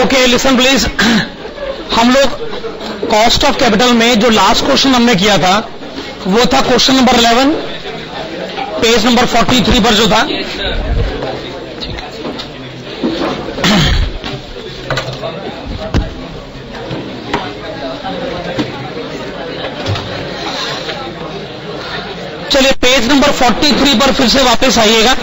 Okay listen please. हम लोग cost of capital में जो लास्ट क्वेश्चन हमने किया था वो था क्वेश्चन नंबर 11, पेज नंबर 43 पर जो था। चलिए पेज नंबर 43 पर फिर से वापस आइएगा।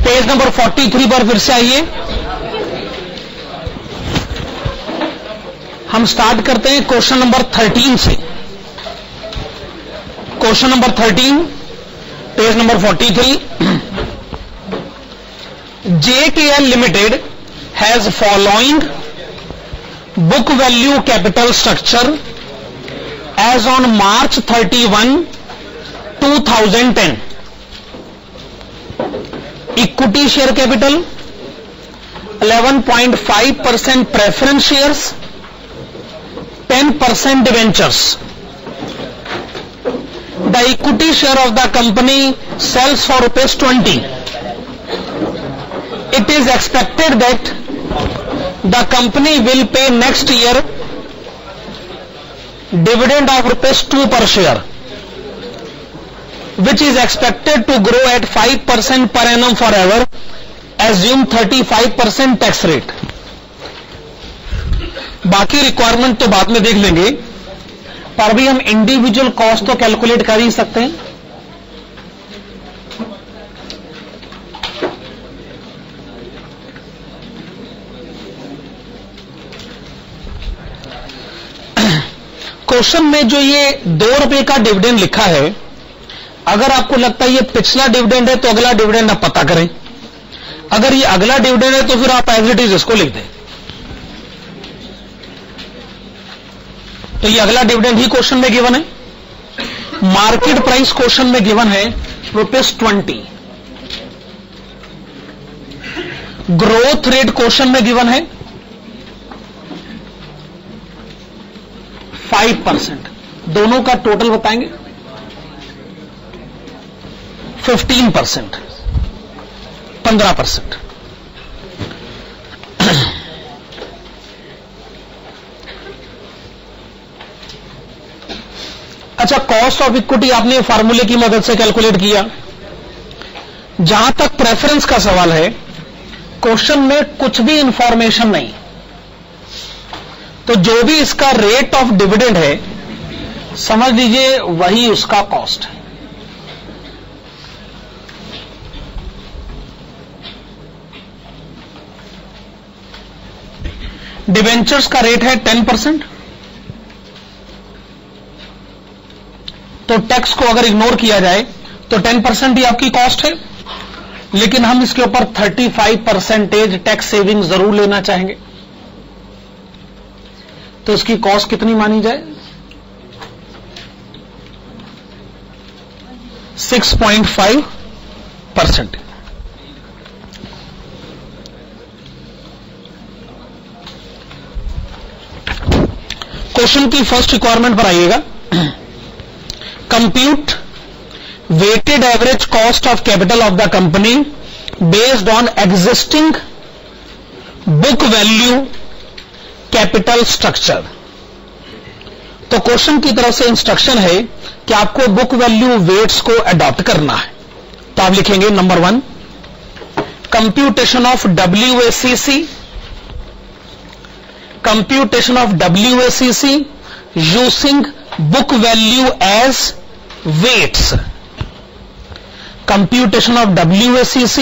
पेज नंबर 43 पर फिर से आइए। हम स्टार्ट करते हैं क्वेश्चन नंबर 13 से। Question number 13, page number 43। JKL Limited has following book value capital structure as on March 31, 2010. Equity share capital 11.5% preference shares, 10% debentures. The equity share of the company sells for ₹20. It is expected that the company will pay next year dividend of ₹2 per share, which is expected to grow at 5% per annum forever. Assume 35% tax rate. बाकी requirement तो बाद में देख लेंगे, पर भी हम individual cost तो कैलकुलेट कर ही सकते हैं। क्वेश्चन में जो ये ₹2 का डिविडेंड लिखा है, अगर आपको लगता है ये पिछला डिविडेंड है तो अगला डिविडेंड आप पता करें। अगर ये अगला डिविडेंड है तो फिर आप एज इट इज इसको लिख दें। तो ये अगला डिविडेंड ही क्वेश्चन में गिवन है। मार्केट प्राइस क्वेश्चन में गिवन है ₹20। ग्रोथ रेट क्वेश्चन में गिवन है 5%। दोनों का टोटल बताएंगे 15%, 15%। अच्छा, कॉस्ट ऑफ इक्विटी आपने फार्मूले की मदद से कैलकुलेट किया। जहां तक प्रेफरेंस का सवाल है, क्वेश्चन में कुछ भी इंफॉर्मेशन नहीं, तो जो भी इसका रेट ऑफ डिविडेंड है समझ लीजिए वही उसका कॉस्ट है। डिवेंचर्स का रेट है 10%, तो टैक्स को अगर इग्नोर किया जाए तो 10% ही आपकी कॉस्ट है, लेकिन हम इसके ऊपर 35% टैक्स सेविंग जरूर लेना चाहेंगे। तो इसकी कॉस्ट कितनी मानी जाए? 6.5%। क्वेश्चन की फर्स्ट रिक्वायरमेंट पर आइएगा। Compute weighted average cost of capital of the company based on existing book value capital structure. तो क्वेश्चन की तरफ से इंस्ट्रक्शन है कि आपको बुक वैल्यू वेट्स को अडॉप्ट करना है। तो आप लिखेंगे number 1, computation of WACC, computation of WACC using book value as weights. Computation of WACC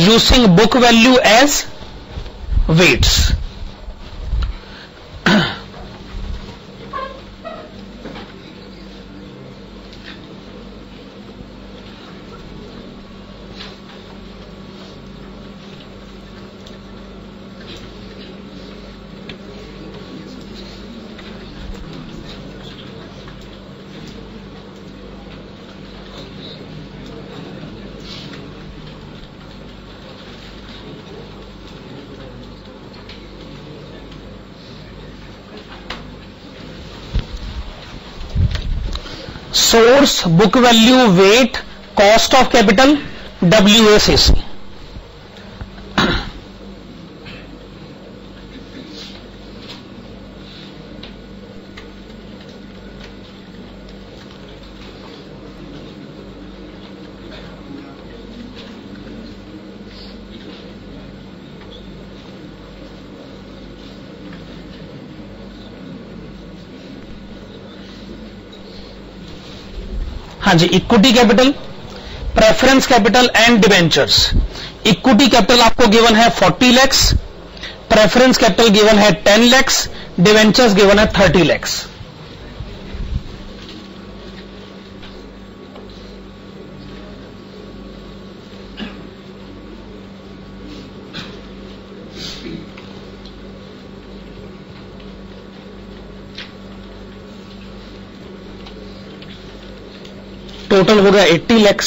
using book value as weights. Source book value weight cost of capital WACC। हाँ जी, equity capital, preference capital and debentures. Equity capital आपको given है 40 lakh, preference capital given है 10 lakh, debentures given है 30 lakh. Total हो गया 80 lakh.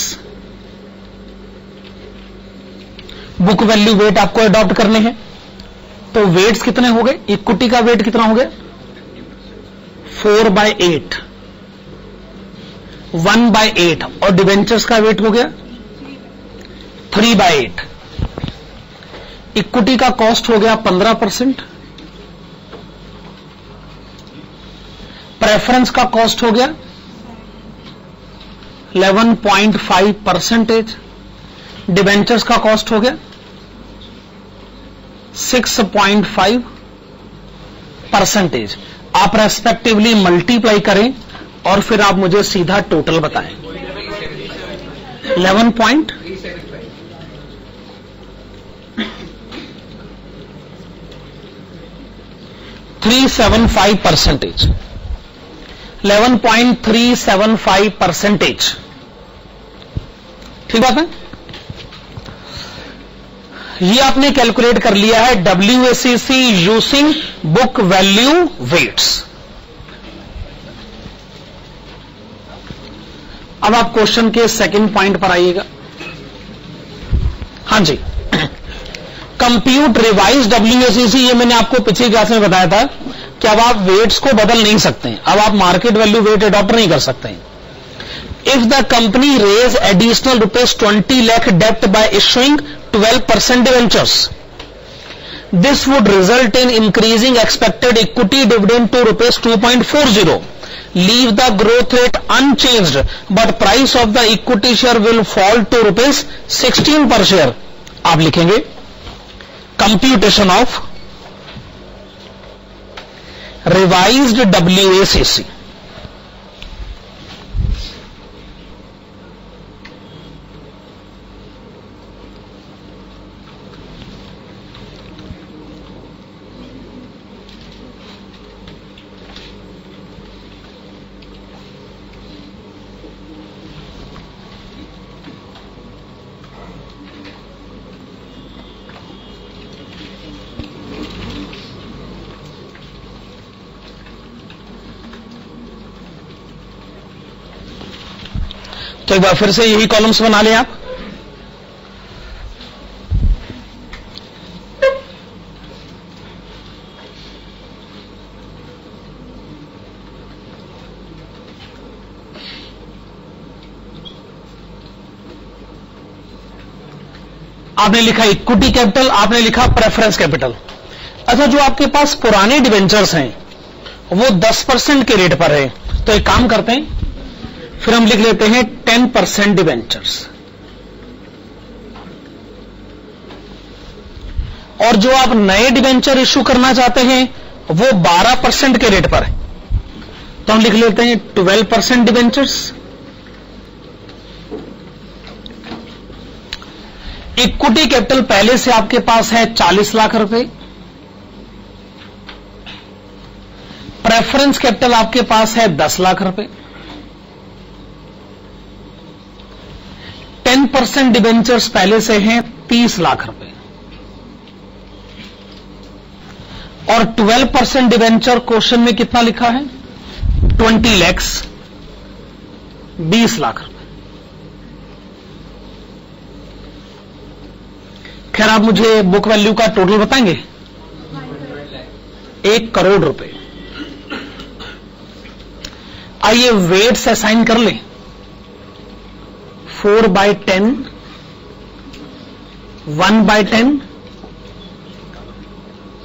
Book value wait आपको adopt करने हैं, तो वेट्स कितने हो गए? इक्विटी का वेट कितना हो गया? 4/8, 1/8, और डिवेंचर्स का वेट हो गया 3/8। इक्विटी का कॉस्ट हो गया 15%, प्रेफरेंस का कॉस्ट हो गया 11.5%, डिवेंचर्स का कॉस्ट हो गया 6.5%। आप रेस्पेक्टिवली मल्टीप्लाई करें और फिर आप मुझे सीधा टोटल बताएं। 11.375%, 11.375%। ठीक बात है? ये आपने कैलकुलेट कर लिया है WACC using book value weights. अब आप क्वेश्चन के सेकंड पॉइंट पर आइएगा। हाँ जी, कंप्यूट रिवाइज WACC, ये मैंने आपको पिछली क्लास में बताया था कि अब आप वेट्स को बदल नहीं सकते, अब आप मार्केट वैल्यू वेट अडॉप्ट नहीं कर सकते। If the company raise additional ₹20 lakh डेप्ट by issuing 12% debentures, this would result in increasing expected equity dividend to ₹2.40, leave the growth rate unchanged but price of the equity share will fall to ₹16 per share. आप लिखेंगे computation of revised WACC। तो एक बार फिर से यही columns बना लें आप। आपने लिखा इक्विटी कैपिटल, आपने लिखा प्रेफरेंस कैपिटल। अच्छा, जो आपके पास पुराने डिवेंचर्स हैं वो 10% के रेट पर है, तो एक काम करते हैं, फिर हम लिख लेते हैं 10% डिवेंचर्स, और जो आप नए डिवेंचर इश्यू करना चाहते हैं वो 12% के रेट पर है, तो हम लिख लेते हैं 12% डिवेंचर्स। इक्विटी कैपिटल पहले से आपके पास है 40 लाख रुपए, प्रेफरेंस कैपिटल आपके पास है 10 लाख रुपए, 10% डिवेंचर्स पहले से हैं 30 लाख रुपए, और 12% डिवेंचर क्वेश्चन में कितना लिखा है? 20 लाख, 20 लाख रुपए। खैर, आप मुझे बुक वैल्यू का टोटल बताएंगे? 1 करोड़ रुपए। आइए वेट्स असाइन कर लें। 4/10, 1/10,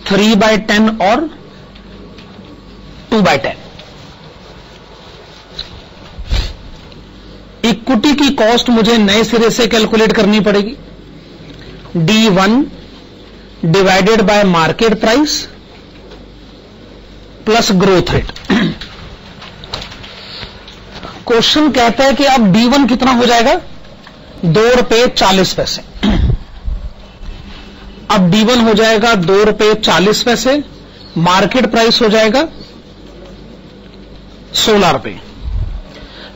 3/10 और 2/10। इक्विटी की कॉस्ट मुझे नए सिरे से कैलकुलेट करनी पड़ेगी। D1 divided by market price plus growth rate. Question कहता है कि अब D1 कितना हो जाएगा, ₹2.40। अब D1 हो जाएगा ₹2.40, मार्केट प्राइस हो जाएगा ₹16।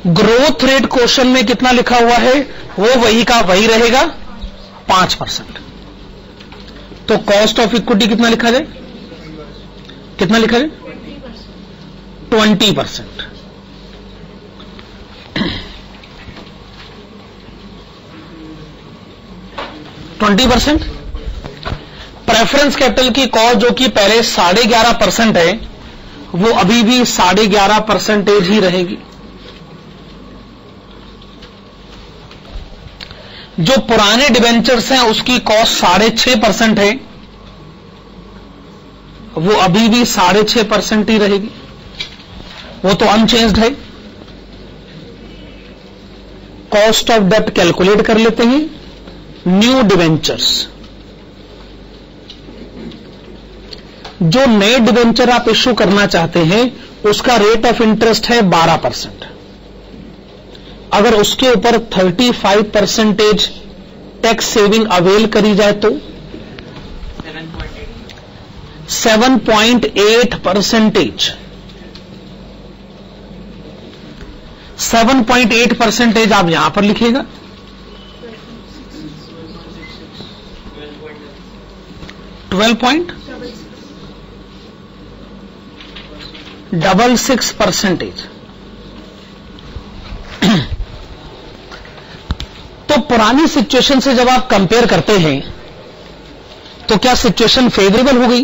ग्रोथ रेट क्वेश्चन में कितना लिखा हुआ है, वो वही का वही रहेगा, 5%। तो कॉस्ट ऑफ इक्विटी कितना लिखा जाए, कितना लिखा जाए, 20%। प्रेफरेंस कैपिटल की कॉस्ट जो कि पहले 11.5% है, वो अभी भी 11.5% ही रहेगी। जो पुराने डिबेंचर्स हैं उसकी कॉस्ट 6.5% है, वो अभी भी 6.5% ही रहेगी, वो तो अनचेंज्ड है। कॉस्ट ऑफ डेट कैलकुलेट कर लेते हैं। न्यू डिबेंचर्स, जो नए डिबेंचर आप इश्यू करना चाहते हैं उसका रेट ऑफ इंटरेस्ट है 12%। अगर उसके ऊपर 35% टैक्स सेविंग अवेल करी जाए तो 7.8%। 7.8% आप यहां पर लिखिएगा। 12.66%। तो पुरानी सिचुएशन से जब आप कंपेयर करते हैं तो क्या सिचुएशन फेवरेबल हो गई?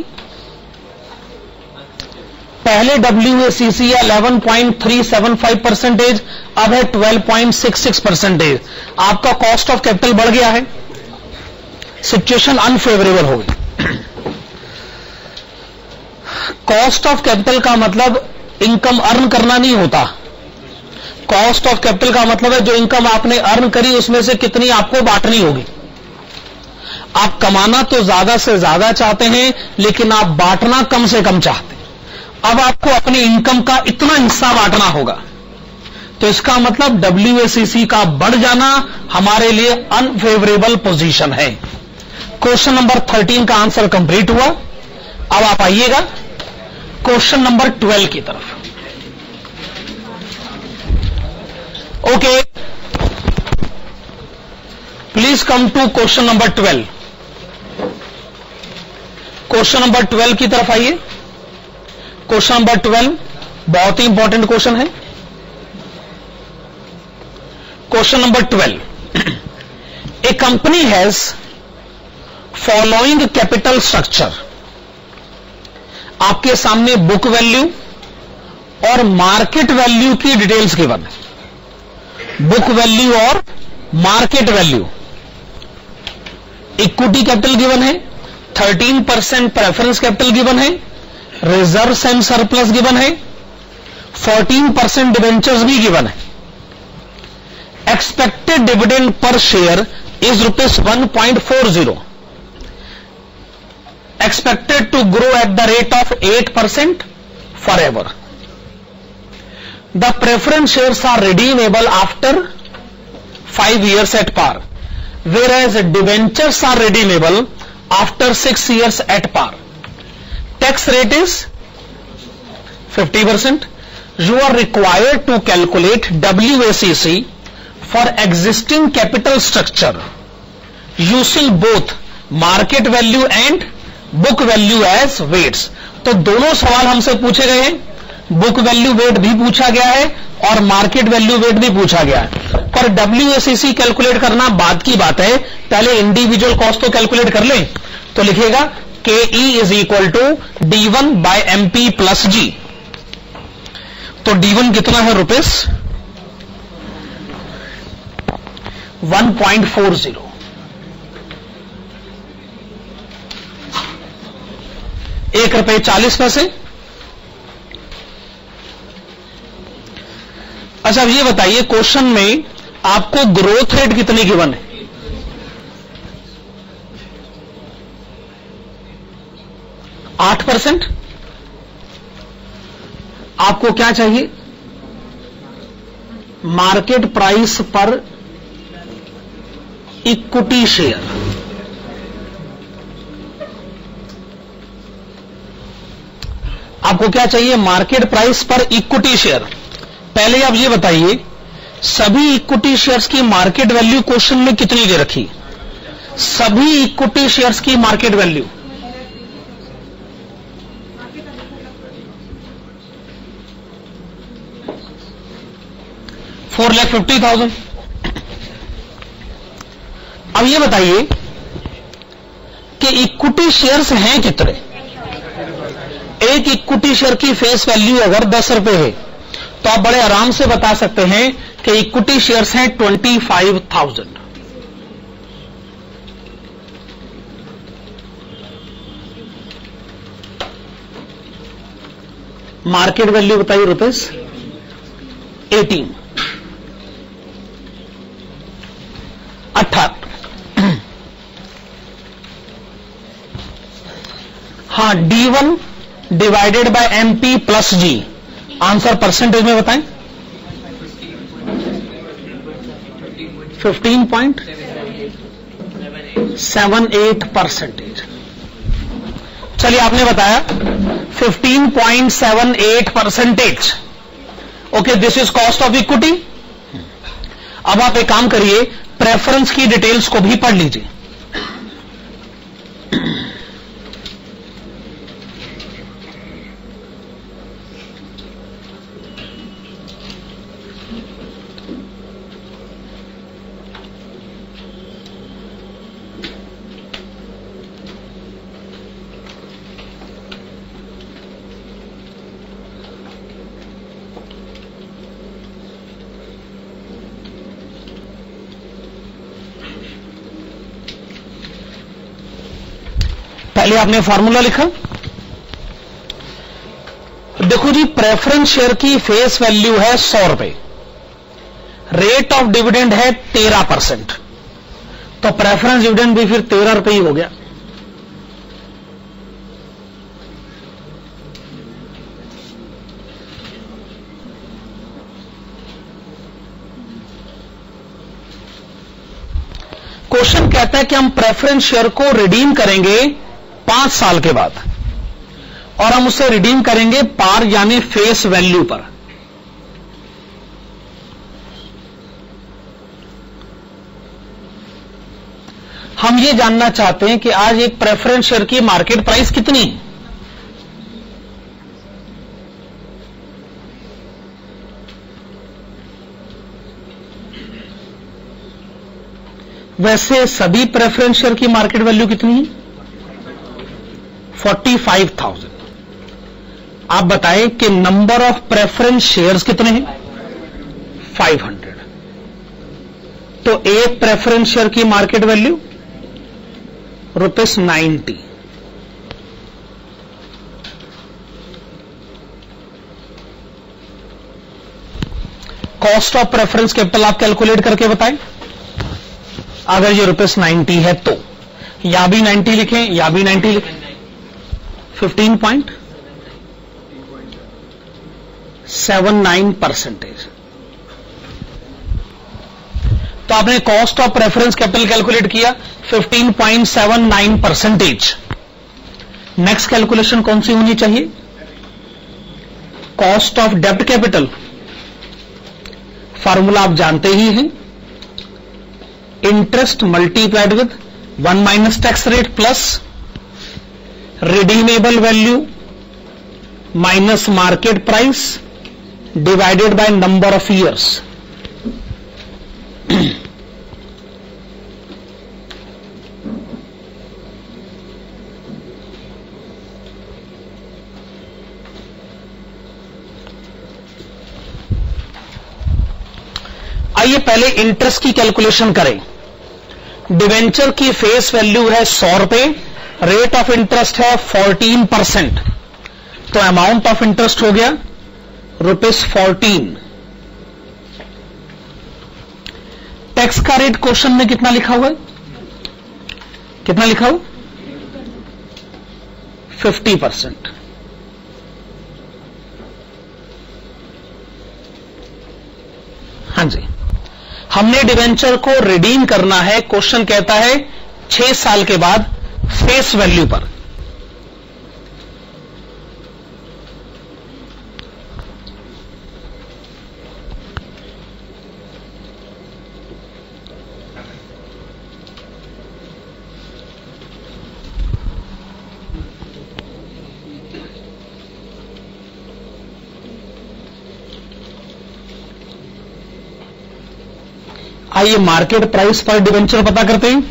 पहले WACC 11.375%, अब है 12.66%। आपका कॉस्ट ऑफ कैपिटल बढ़ गया है, सिचुएशन अनफेवरेबल हो गई। कॉस्ट ऑफ कैपिटल का मतलब इनकम अर्न करना नहीं होता। कॉस्ट ऑफ कैपिटल का मतलब है जो इनकम आपने अर्न करी उसमें से कितनी आपको बांटनी होगी। आप कमाना तो ज्यादा से ज्यादा चाहते हैं, लेकिन आप बांटना कम से कम चाहते हैं। अब आपको अपनी इनकम का इतना हिस्सा बांटना होगा, तो इसका मतलब WACC का बढ़ जाना हमारे लिए अनफेवरेबल पोजीशन है। क्वेश्चन नंबर 13 का आंसर कंप्लीट हुआ। अब आप आइएगा क्वेश्चन नंबर 12 की तरफ। Okay, please come to question number 12। Question number 12 की तरफ आइए। क्वेश्चन नंबर 12 बहुत ही इंपॉर्टेंट क्वेश्चन है। Question number 12, a company has following capital structure. आपके सामने बुक वैल्यू और मार्केट वैल्यू की डिटेल्स गिवन है। बुक वैल्यू और market value. Equity capital given है, 13% प्रेफरेंस कैपिटल गिवन है, रिजर्व्स एंड सरप्लस गिवन है, 14% डिबेंचर्स भी गिवन है। Expected dividend per share is ₹1.40, expected to grow at the rate of 8% forever. The preference shares are redeemable after 5 years at par, whereas debentures are redeemable after 6 years at par. Tax rate is 50%. You are required to calculate WACC for existing capital structure using both market value and book value as weights. तो दोनों सवाल हमसे पूछे गए हैं, book value wait भी पूछा गया है और मार्केट वैल्यू वेट भी पूछा गया है। पर WACC कैलकुलेट करना बाद की बात है, पहले इंडिविजुअल कॉस्ट तो कैलकुलेट कर लें। तो लिखेगा KE is equal to D1/MP plus G। तो D1 कितना है रुपीस 1.40। ₹1.40। अच्छा, अब ये बताइए क्वेश्चन में आपको ग्रोथ रेट कितनी गिवन है? 8%। आपको क्या चाहिए? मार्केट प्राइस पर इक्विटी शेयर। आपको क्या चाहिए? मार्केट प्राइस पर इक्विटी शेयर। पहले आप ये बताइए, सभी इक्विटी शेयर्स की मार्केट वैल्यू क्वेश्चन में कितनी दे रखी? सभी इक्विटी शेयर्स की मार्केट वैल्यू 4,50,000। अब ये बताइए कि इक्विटी शेयर्स हैं कितने? एक इक्विटी शेयर की फेस वैल्यू अगर 10 रुपए है तो आप बड़े आराम से बता सकते हैं कि इक्विटी शेयर्स हैं 25,000। मार्केट वैल्यू बताइए रुपीस 18। 18। हाँ, D1 divided by MP plus G। Answer percentage में बताएं। 15.78%। चलिए, आपने बताया 15.78%। Okay, this is cost of equity. अब आप एक काम करिए, प्रेफरेंस की डिटेल्स को भी पढ़ लीजिए। पहले आपने फॉर्मूला लिखा। देखो जी, प्रेफरेंस शेयर की फेस वैल्यू है 100 रुपए, रेट ऑफ डिविडेंड है 13%, तो प्रेफरेंस डिविडेंड भी फिर 13 रुपए ही हो गया। क्वेश्चन कहता है कि हम प्रेफरेंस शेयर को रिडीम करेंगे 5 साल के बाद, और हम उसे रिडीम करेंगे पार यानी फेस वैल्यू पर। हम ये जानना चाहते हैं कि आज एक प्रेफरेंस शेयर की मार्केट प्राइस कितनी है। वैसे सभी प्रेफरेंस शेयर की मार्केट वैल्यू कितनी है? 45,000। आप बताएं कि नंबर ऑफ प्रेफरेंस शेयर्स कितने हैं? 500। तो एक प्रेफरेंस शेयर की market value ₹90। Cost of preference capital आप कैलकुलेट करके बताएं। अगर ये ₹90 है तो या भी 90 लिखें या भी 90 लिखें। 15.79%। तो आपने cost of preference capital calculate किया 15.79%। नेक्स्ट कैलकुलेशन कौन सी होनी चाहिए? कॉस्ट ऑफ डेब्ट कैपिटल। फार्मूला आप जानते ही हैं, interest multiplied with 1 minus tax rate plus redeemable value minus market price divided by number of years. आइए पहले इंटरेस्ट की कैलकुलेशन करें। डिवेंचर की फेस वैल्यू है 100 रुपए, रेट ऑफ इंटरेस्ट है 14%, तो अमाउंट ऑफ इंटरेस्ट हो गया ₹14। टैक्स का रेट क्वेश्चन में कितना लिखा हुआ है? कितना लिखा हुआ? 50%। हाँ जी, हमने डिवेंचर को रिडीम करना है। क्वेश्चन कहता है 6 साल के बाद फेस वैल्यू पर। आइए मार्केट प्राइस पर डिवेंचर पता करते हैं।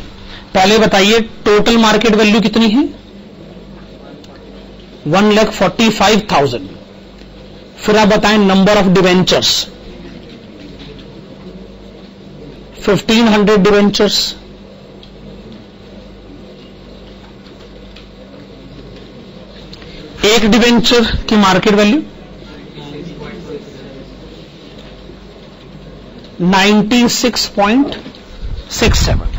पहले बताइए टोटल मार्केट वैल्यू कितनी है? 1,45,000। फिर आप बताएं नंबर ऑफ डिवेंचर्स, 1500 डिवेंचर्स। एक डिवेंचर की मार्केट वैल्यू 96.67।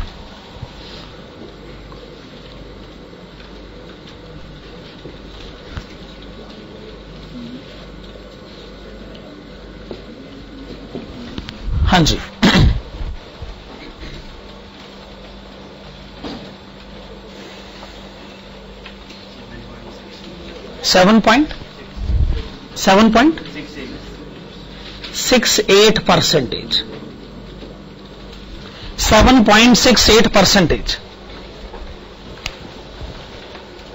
हाँ जी, seven point 7.68%। 7.68%।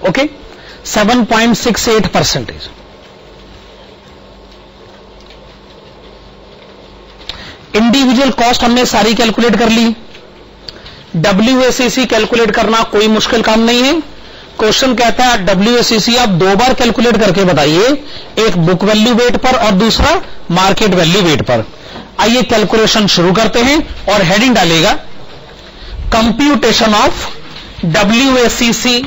Okay, 7.68%। Individual cost हमने सारी कैलकुलेट कर ली। WACC कैलकुलेट करना कोई मुश्किल काम नहीं है। क्वेश्चन कहता है WACC आप 2 बार कैलकुलेट करके बताइए, एक बुक वैल्यू वेट पर और दूसरा मार्केट वैल्यू वेट पर। आइए कैलकुलेशन शुरू करते हैं और हेडिंग डालेगा computation of WACC।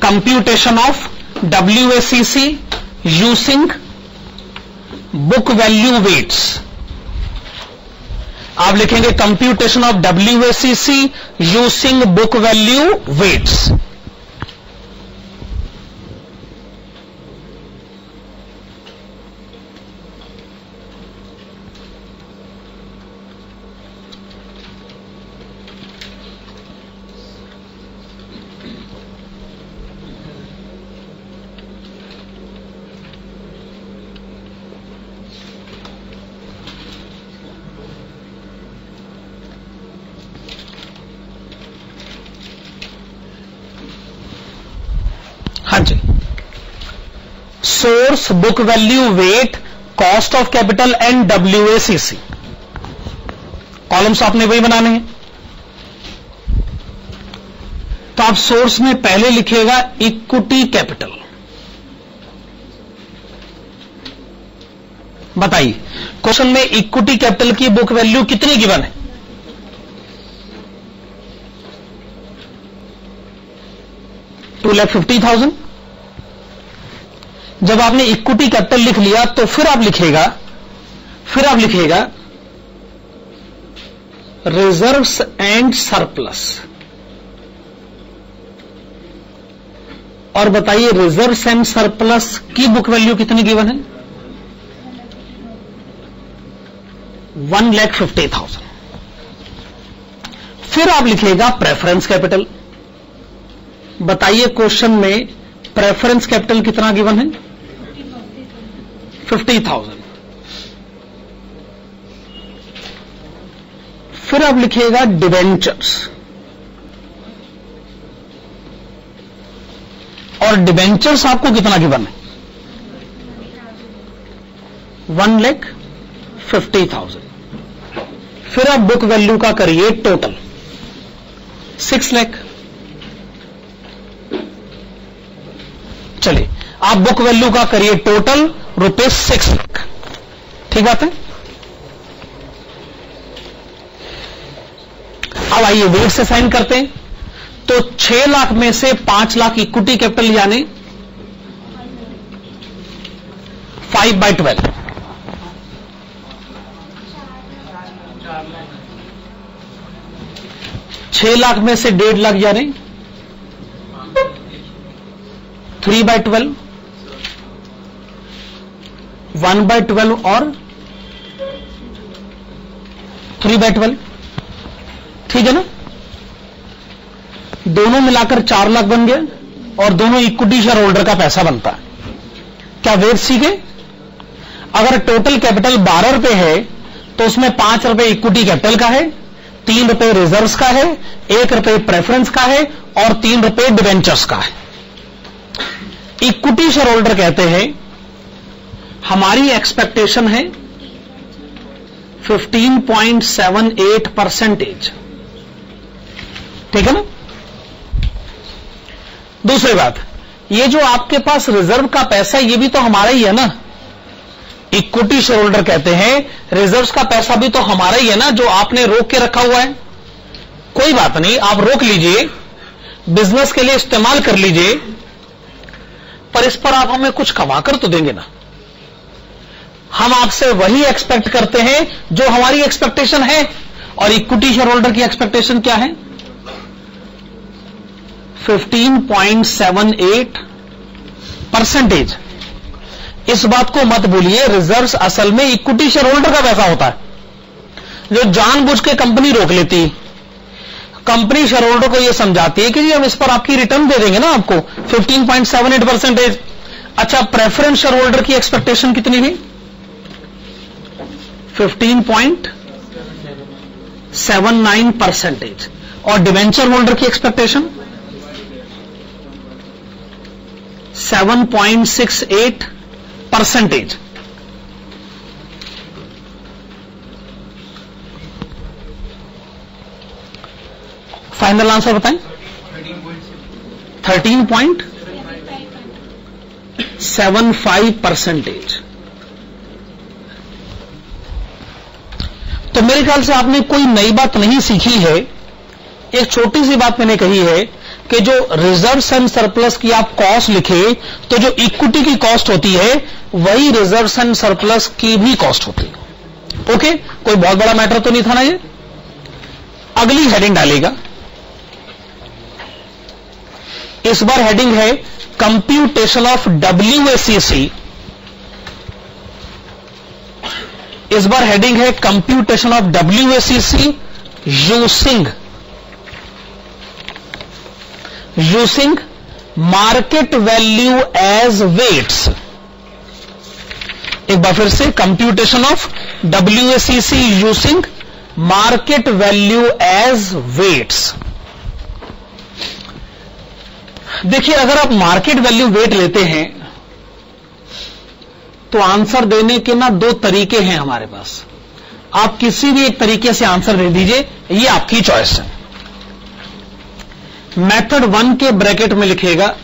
Computation of WACC using book value weights. आप लिखेंगे computation of WACC using book value weights. हाँ जी, source, book value, weight, cost of capital and WACC। Columns आपने वही बनाने हैं। तो आप सोर्स में पहले लिखिएगा इक्विटी कैपिटल। बताइए क्वेश्चन में इक्विटी कैपिटल की बुक वैल्यू कितनी गिवन है? $2,50,000। जब आपने इक्विटी कैपिटल लिख लिया तो फिर आप लिखिएगा रिजर्व्स एंड सरप्लस। और बताइए रिजर्व्स एंड सरप्लस की बुक वैल्यू कितनी गिवन है? 1,50,000। फिर आप लिखिएगा प्रेफरेंस कैपिटल। बताइए क्वेश्चन में प्रेफरेंस कैपिटल कितना गिवन है? 50,000। फिर आप लिखिएगा डिवेंचर्स। और डिवेंचर्स आपको कितना गिवन है? 1,50,000। फिर आप बुक वैल्यू का करिए टोटल 6 लाख। चलिए आप बुक वैल्यू का करिए टोटल ₹6 लाख। ठीक बात है। अब आइए वेट से साइन करते हैं। तो 6 लाख में से 5 लाख इक्विटी कैपिटल यानी 5/12, 6 लाख में से 1.5 लाख यानी 3/12, 1/12 और 3/12, ठीक है ना। दोनों मिलाकर 4 लाख बन गए और दोनों इक्विटी शेयर होल्डर का पैसा बनता है। क्या वेट सीखे? अगर टोटल कैपिटल 12 रुपए है तो उसमें 5 रुपए इक्विटी कैपिटल का है, 3 रुपए रिजर्व्स का है, 1 रुपए प्रेफरेंस का है और 3 रुपए डिवेंचर्स का है। इक्विटी शेयर होल्डर कहते हैं हमारी एक्सपेक्टेशन है 15.78%, ठीक है ना। दूसरी बात, ये जो आपके पास रिजर्व का पैसा ये भी तो हमारा ही है ना। इक्विटी शेयर होल्डर कहते हैं रिजर्व्स का पैसा भी तो हमारा ही है ना, जो आपने रोक के रखा हुआ है। कोई बात नहीं, आप रोक लीजिए, बिजनेस के लिए इस्तेमाल कर लीजिए, पर इस पर आप हमें कुछ कमा कर तो देंगे ना। हम आपसे वही एक्सपेक्ट करते हैं जो हमारी एक्सपेक्टेशन है, और इक्विटी शेयर होल्डर की एक्सपेक्टेशन क्या है? 15.78%। इस बात को मत भूलिए, रिजर्व्स असल में इक्विटी शेयर होल्डर का पैसा होता है, जो जानबूझ के कंपनी रोक लेती। कंपनी शेयर होल्डर को यह समझाती है कि जी हम इस पर आपकी रिटर्न दे देंगे ना आपको 15.78%। अच्छा, प्रेफरेंस शेयर होल्डर की एक्सपेक्टेशन कितनी थी? 15.79%। और डिवेंचर होल्डर की एक्सपेक्टेशन 7.68%। फाइनल आंसर बताएं। 13.75%। तो मेरे ख्याल से आपने कोई नई बात नहीं सीखी है। एक छोटी सी बात मैंने कही है कि जो रिजर्व्स एंड सरप्लस की आप कॉस्ट लिखे, तो जो इक्विटी की कॉस्ट होती है वही रिजर्व्स एंड सरप्लस की भी कॉस्ट होती है। ओके, कोई बहुत बड़ा मैटर तो नहीं था ना ये। अगली हेडिंग डालेगा, इस बार हेडिंग है कंप्यूटेशन ऑफ WACC। इस बार हेडिंग है computation of WACC using market value as weights. एक बार फिर से, computation of WACC using market value as weights. देखिए, अगर आप मार्केट वैल्यू वेट लेते हैं तो आंसर देने के ना 2 तरीके हैं हमारे पास। आप किसी भी एक तरीके से आंसर दे दीजिए, ये आपकी चॉइस है। मेथड 1 के ब्रैकेट में लिखेगा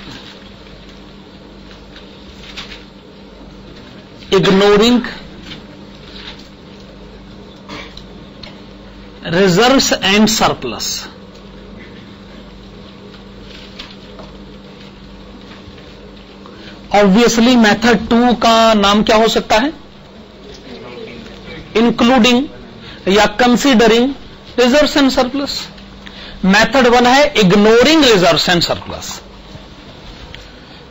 ignoring reserves and surplus. Obviously method 2 का नाम क्या हो सकता है? इंक्लूडिंग या considering reserves and surplus. Method 1 है इग्नोरिंग रिजर्व्स एंड सरप्लस।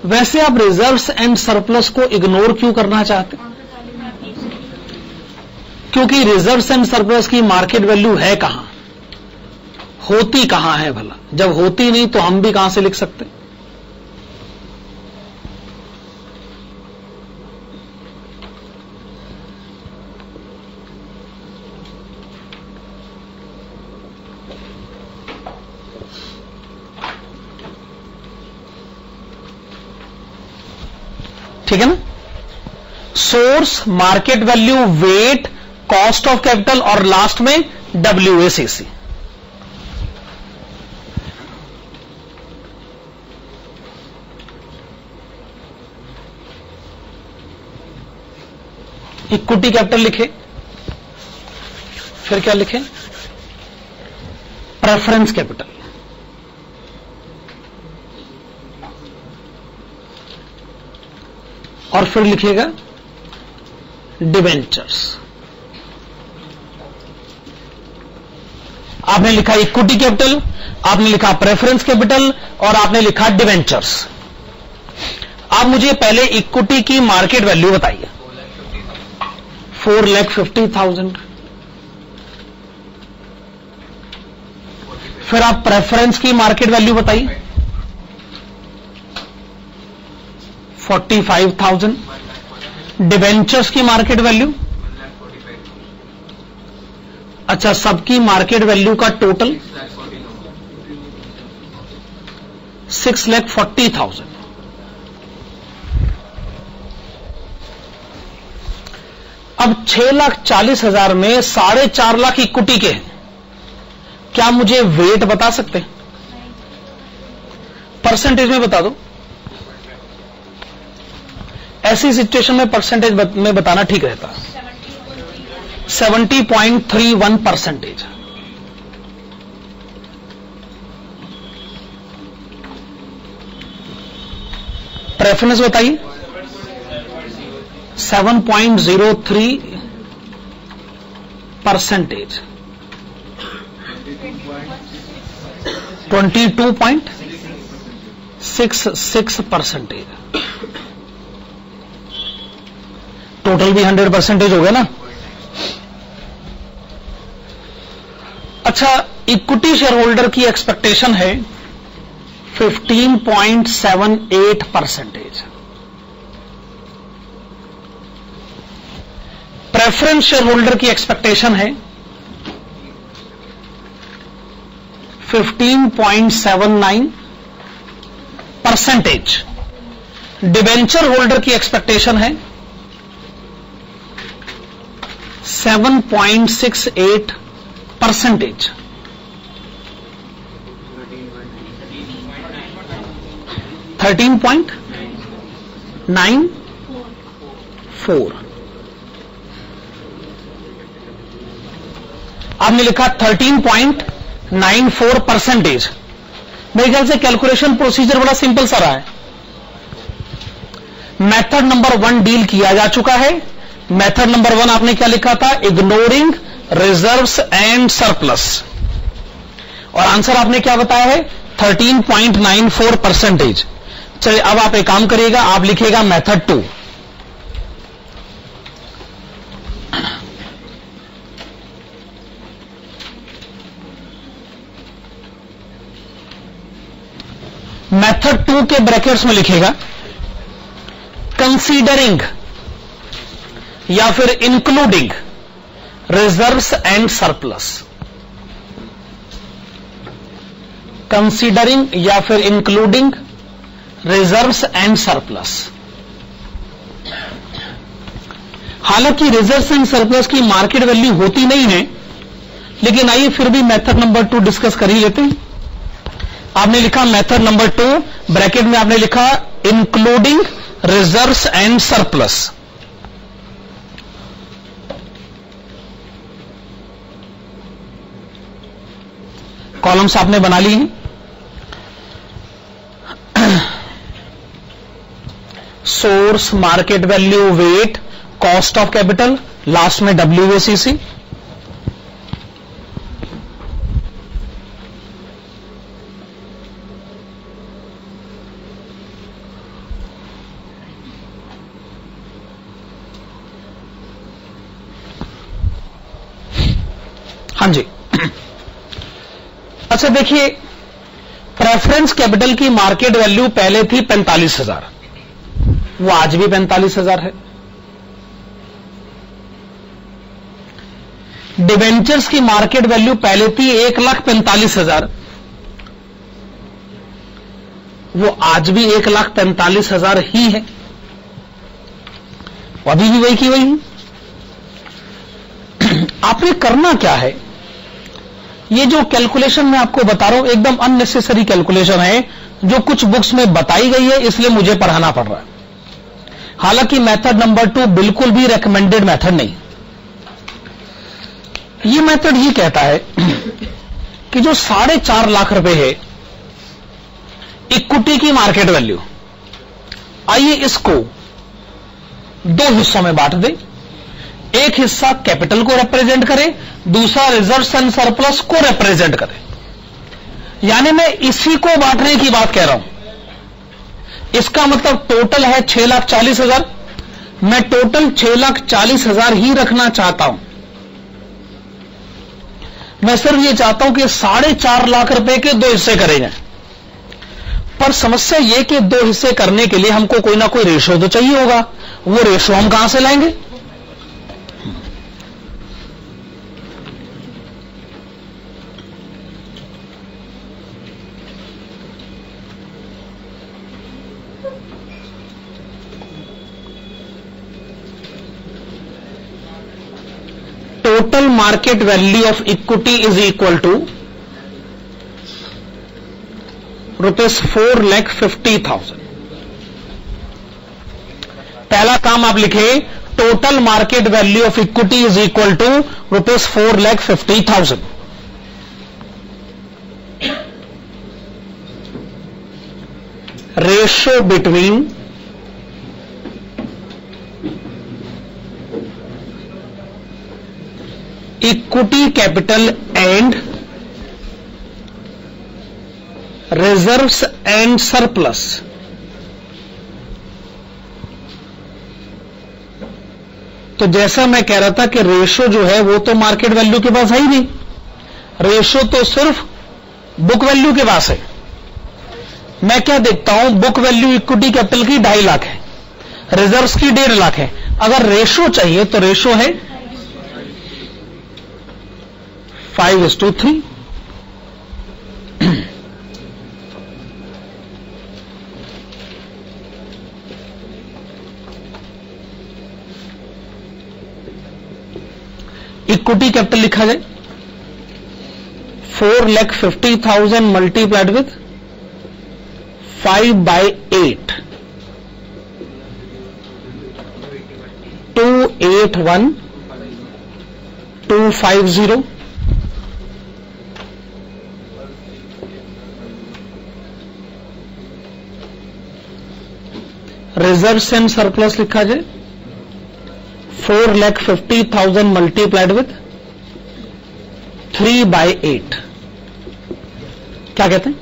वैसे आप रिजर्व्स एंड सरप्लस को इग्नोर क्यों करना चाहते? क्योंकि रिजर्व्स एंड सरप्लस की मार्केट वैल्यू है कहां, होती कहां है भला? जब होती नहीं तो हम भी कहां से लिख सकते? ठीक है ना। Source, market value, weight, cost of capital और लास्ट में WACC। इक्विटी कैपिटल लिखे, फिर क्या लिखे? प्रेफरेंस कैपिटल, और फिर लिखिएगा डिवेंचर्स। आपने लिखा इक्विटी कैपिटल, आपने लिखा प्रेफरेंस कैपिटल, और आपने लिखा डिवेंचर्स। आप मुझे पहले इक्विटी की मार्केट वैल्यू बताइए। 4,50,000। फिर आप प्रेफरेंस की मार्केट वैल्यू बताइए। 45,000। डिवेंचर्स की मार्केट वैल्यू, अच्छा, सबकी मार्केट वैल्यू का टोटल 6,40,000। अब 6,40,000 में 4.5 लाख इक्विटी के हैं। क्या मुझे वेट बता सकते हैं? परसेंटेज में बता दो। ऐसी सिचुएशन में परसेंटेज में बताना ठीक रहता। 70.31%। प्रेफरेंस बताइए। 7.03%। 22.66%। टोटल भी 100% हो गया ना। अच्छा, इक्विटी शेयर होल्डर की एक्सपेक्टेशन है 15.78%। प्रेफरेंस शेयर होल्डर की एक्सपेक्टेशन है 15.79%। डिवेंचर होल्डर की एक्सपेक्टेशन है 7.68%। 13.94। आपने लिखा 13.94%। मेरे ख्याल से कैलकुलेशन प्रोसीजर बड़ा सिंपल सा रहा है। मेथड नंबर 1 डील किया जा चुका है। मेथड नंबर 1 आपने क्या लिखा था? इग्नोरिंग रिजर्व्स एंड सरप्लस, और आंसर आपने क्या बताया है? 13.94%। चलिए, अब आप एक काम करिएगा, आप लिखिएगा मेथड 2। मेथड 2 के ब्रैकेट्स में लिखिएगा कंसीडरिंग या फिर including reserves and surplus. Considering या फिर इंक्लूडिंग रिजर्व्स एंड सरप्लस। हालांकि रिजर्व्स एंड सरप्लस की मार्केट वैल्यू होती नहीं है, लेकिन आइए फिर भी मेथड नंबर 2 डिस्कस कर ही लेते हैं। आपने लिखा मेथड नंबर 2, ब्रैकेट में आपने लिखा including reserves and surplus. Columns आपने बना ली हैं। Source, market value, weight, cost of capital, last में WACC। हाँ जी। अच्छा देखिए, प्रेफरेंस कैपिटल की मार्केट वैल्यू पहले थी 45,000, वो आज भी 45,000 है। डिवेंचर्स की मार्केट वैल्यू पहले थी 1,45,000, वो आज भी 1,45,000 ही है, अभी भी वही की वही है। आपने करना क्या है? ये जो कैलकुलेशन मैं आपको बता रहा हूं एकदम अननेसेसरी कैलकुलेशन है, जो कुछ बुक्स में बताई गई है, इसलिए मुझे पढ़ाना पड़ रहा है। हालांकि मेथड नंबर 2 बिल्कुल भी रेकमेंडेड मेथड नहीं। ये मेथड ये कहता है कि जो 4.5 लाख रुपए है इक्विटी की मार्केट वैल्यू, आइए इसको 2 हिस्सों में बांट दें। एक हिस्सा कैपिटल को रिप्रेजेंट करे, दूसरा रिजर्व्स एंड सरप्लस को रिप्रेजेंट करे। यानी मैं इसी को बांटने की बात कह रहा हूं। इसका मतलब टोटल है 6,40,000, मैं टोटल 6,40,000 ही रखना चाहता हूं। मैं सिर्फ ये चाहता हूं कि 4.5 लाख रुपए के 2 हिस्से करे जाएं। पर समस्या यह कि 2 हिस्से करने के लिए हमको कोई ना कोई रेशो तो चाहिए होगा। वो रेशो हम कहां से लाएंगे? Total market value of equity is equal to ₹4,50,000। पहला काम आप लिखे, total market value of equity is equal to ₹4,50,000। Ratio between equity capital and reserves and surplus. तो जैसा मैं कह रहा था कि रेशो जो है वो तो मार्केट वैल्यू के पास है ही नहीं, रेशो तो सिर्फ बुक वैल्यू के पास है। मैं क्या देखता हूं, बुक वैल्यू इक्विटी कैपिटल की 2.5 लाख है, रिजर्व्स की 1.5 लाख है। अगर रेशो चाहिए तो रेशो है 5:3। इक्विटी कैपिटल लिखा जाए 4,50,000 multiplied with 5/8, 281,250। Reserves and surplus लिखा जाए 4,50,000 मल्टीप्लाइड विथ 3/8, क्या कहते हैं?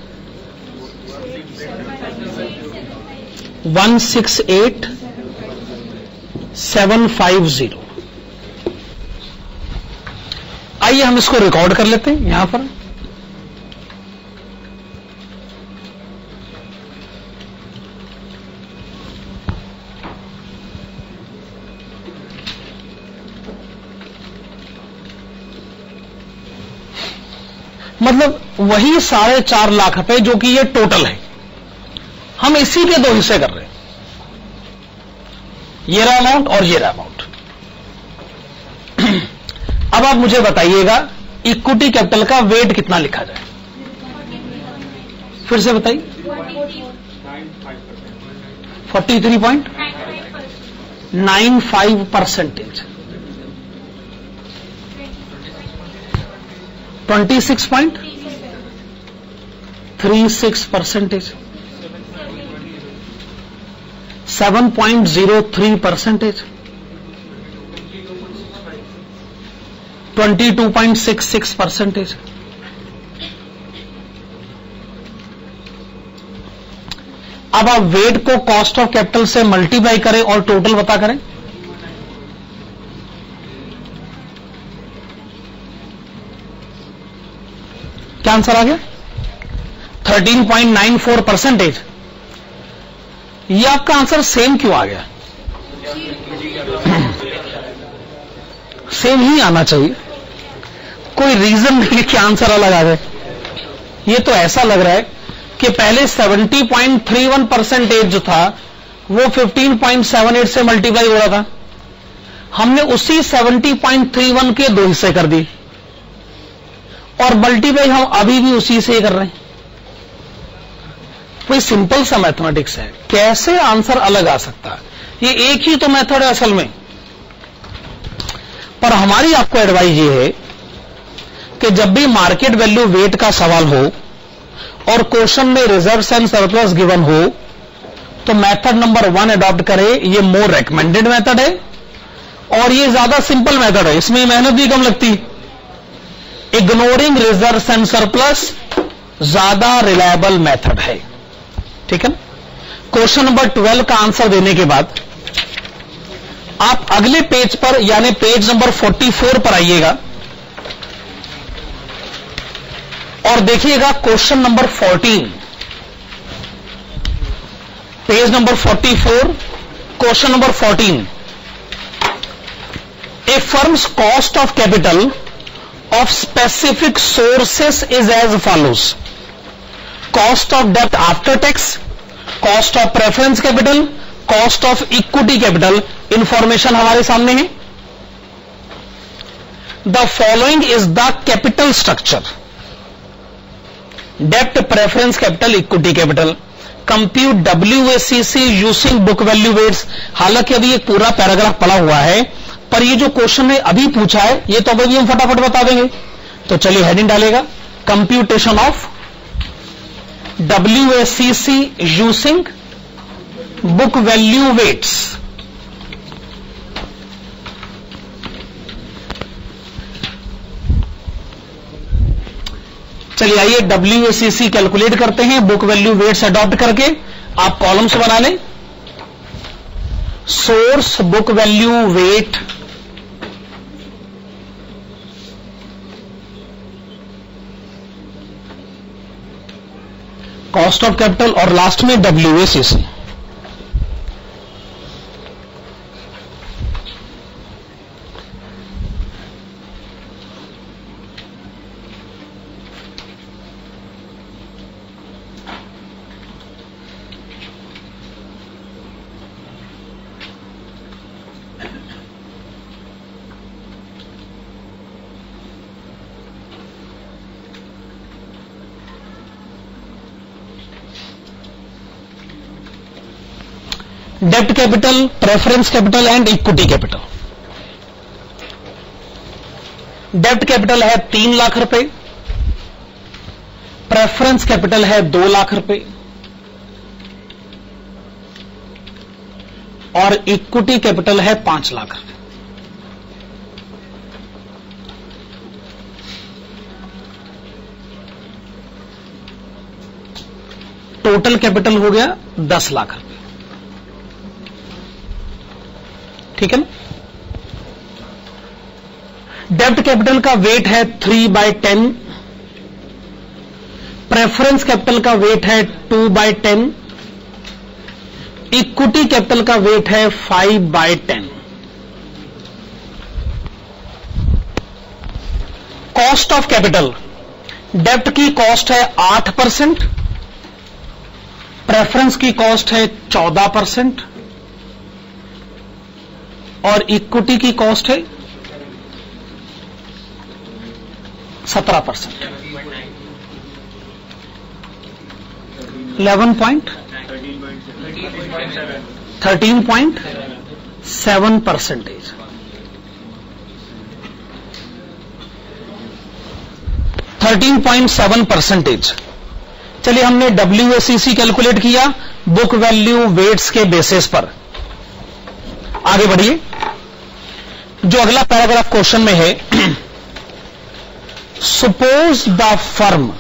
168,750। आइए हम इसको रिकॉर्ड कर लेते हैं यहां पर। मतलब वही 4.5 लाख रुपए जो कि ये टोटल है, हम इसी के 2 हिस्से कर रहे हैं, ये रहा अमाउंट और ये रहा अमाउंट। अब आप मुझे बताइएगा इक्विटी कैपिटल का वेट कितना लिखा जाए? फिर से बताइए। 43.95%, 26.36%, 7.03%, 22.66%। अब आप वेट को कॉस्ट ऑफ कैपिटल से मल्टीप्लाई करें और टोटल पता करें। क्या आंसर आ गया? 13.94%। ये आपका आंसर सेम क्यों आ गया? सेम ही आना चाहिए, कोई रीजन नहीं कि आंसर अलग आ जाए। ये तो ऐसा लग रहा है कि पहले 70.31% जो था वो 15.78 से मल्टीप्लाई हो रहा था, हमने उसी 70.31 के 2 हिस्से कर दिए और मल्टीप्लाई हम अभी भी उसी से कर रहे हैं। कोई सिंपल सा मैथमेटिक्स है, कैसे आंसर अलग आ सकता है? ये एक ही तो मेथड है असल में। पर हमारी आपको एडवाइस ये है कि जब भी मार्केट वैल्यू वेट का सवाल हो और क्वेश्चन में रिजर्व्स एंड सरप्लस गिवन हो तो मेथड नंबर 1 अडॉप्ट करें। ये मोर रेकमेंडेड मेथड है और ये ज्यादा सिंपल मेथड है, इसमें मेहनत भी कम लगती। इग्नोरिंग रिजर्व्स एंड सरप्लस ज्यादा रिलायबल मेथड है, ठीक है। क्वेश्चन नंबर 12 का आंसर देने के बाद आप अगले पेज पर यानी पेज नंबर 44 पर आइएगा और देखिएगा question number 14, page number 44, question number 14। A firm's cost of capital of specific sources is as follows: cost of debt after tax, cost of preference capital, cost of equity capital। Information हमारे सामने है। The following is the capital structure: debt, preference capital, equity capital। Compute WACC using book value weights। हालांकि अभी एक पूरा paragraph पढ़ा हुआ है पर ये जो क्वेश्चन ने अभी पूछा है ये तो अभी हम फटाफट बता देंगे। तो चलिए हेडिंग डालेगा computation of WACC using book value weights. चलिए आइए WACC कैलकुलेट करते हैं बुक वैल्यू वेट्स अडॉप्ट करके। आप कॉलम्स बना लें, source book value weight, cost of capital और लास्ट में WACC। डेब्ट capital, preference capital and equity capital. डेब्ट कैपिटल है 3 लाख रुपए, प्रेफरेंस कैपिटल है 2 लाख रुपए और इक्विटी कैपिटल है 5 लाख रुपए। टोटल कैपिटल हो गया 10 लाख रुपए, ठीक है ना। डेब्ट कैपिटल का वेट है 3/10, प्रेफरेंस कैपिटल का वेट है 2/10, इक्विटी कैपिटल का वेट है 5/10। कॉस्ट ऑफ कैपिटल, डेब्ट की कॉस्ट है 8%, प्रेफरेंस की कॉस्ट है 14% और इक्विटी की कॉस्ट है 17%। 13.7%। 13.7%। चलिए हमने WACC कैलकुलेट किया बुक वैल्यू वेट्स के बेसिस पर। आगे बढ़िए, जो अगला पैराग्राफ क्वेश्चन में है, suppose the firm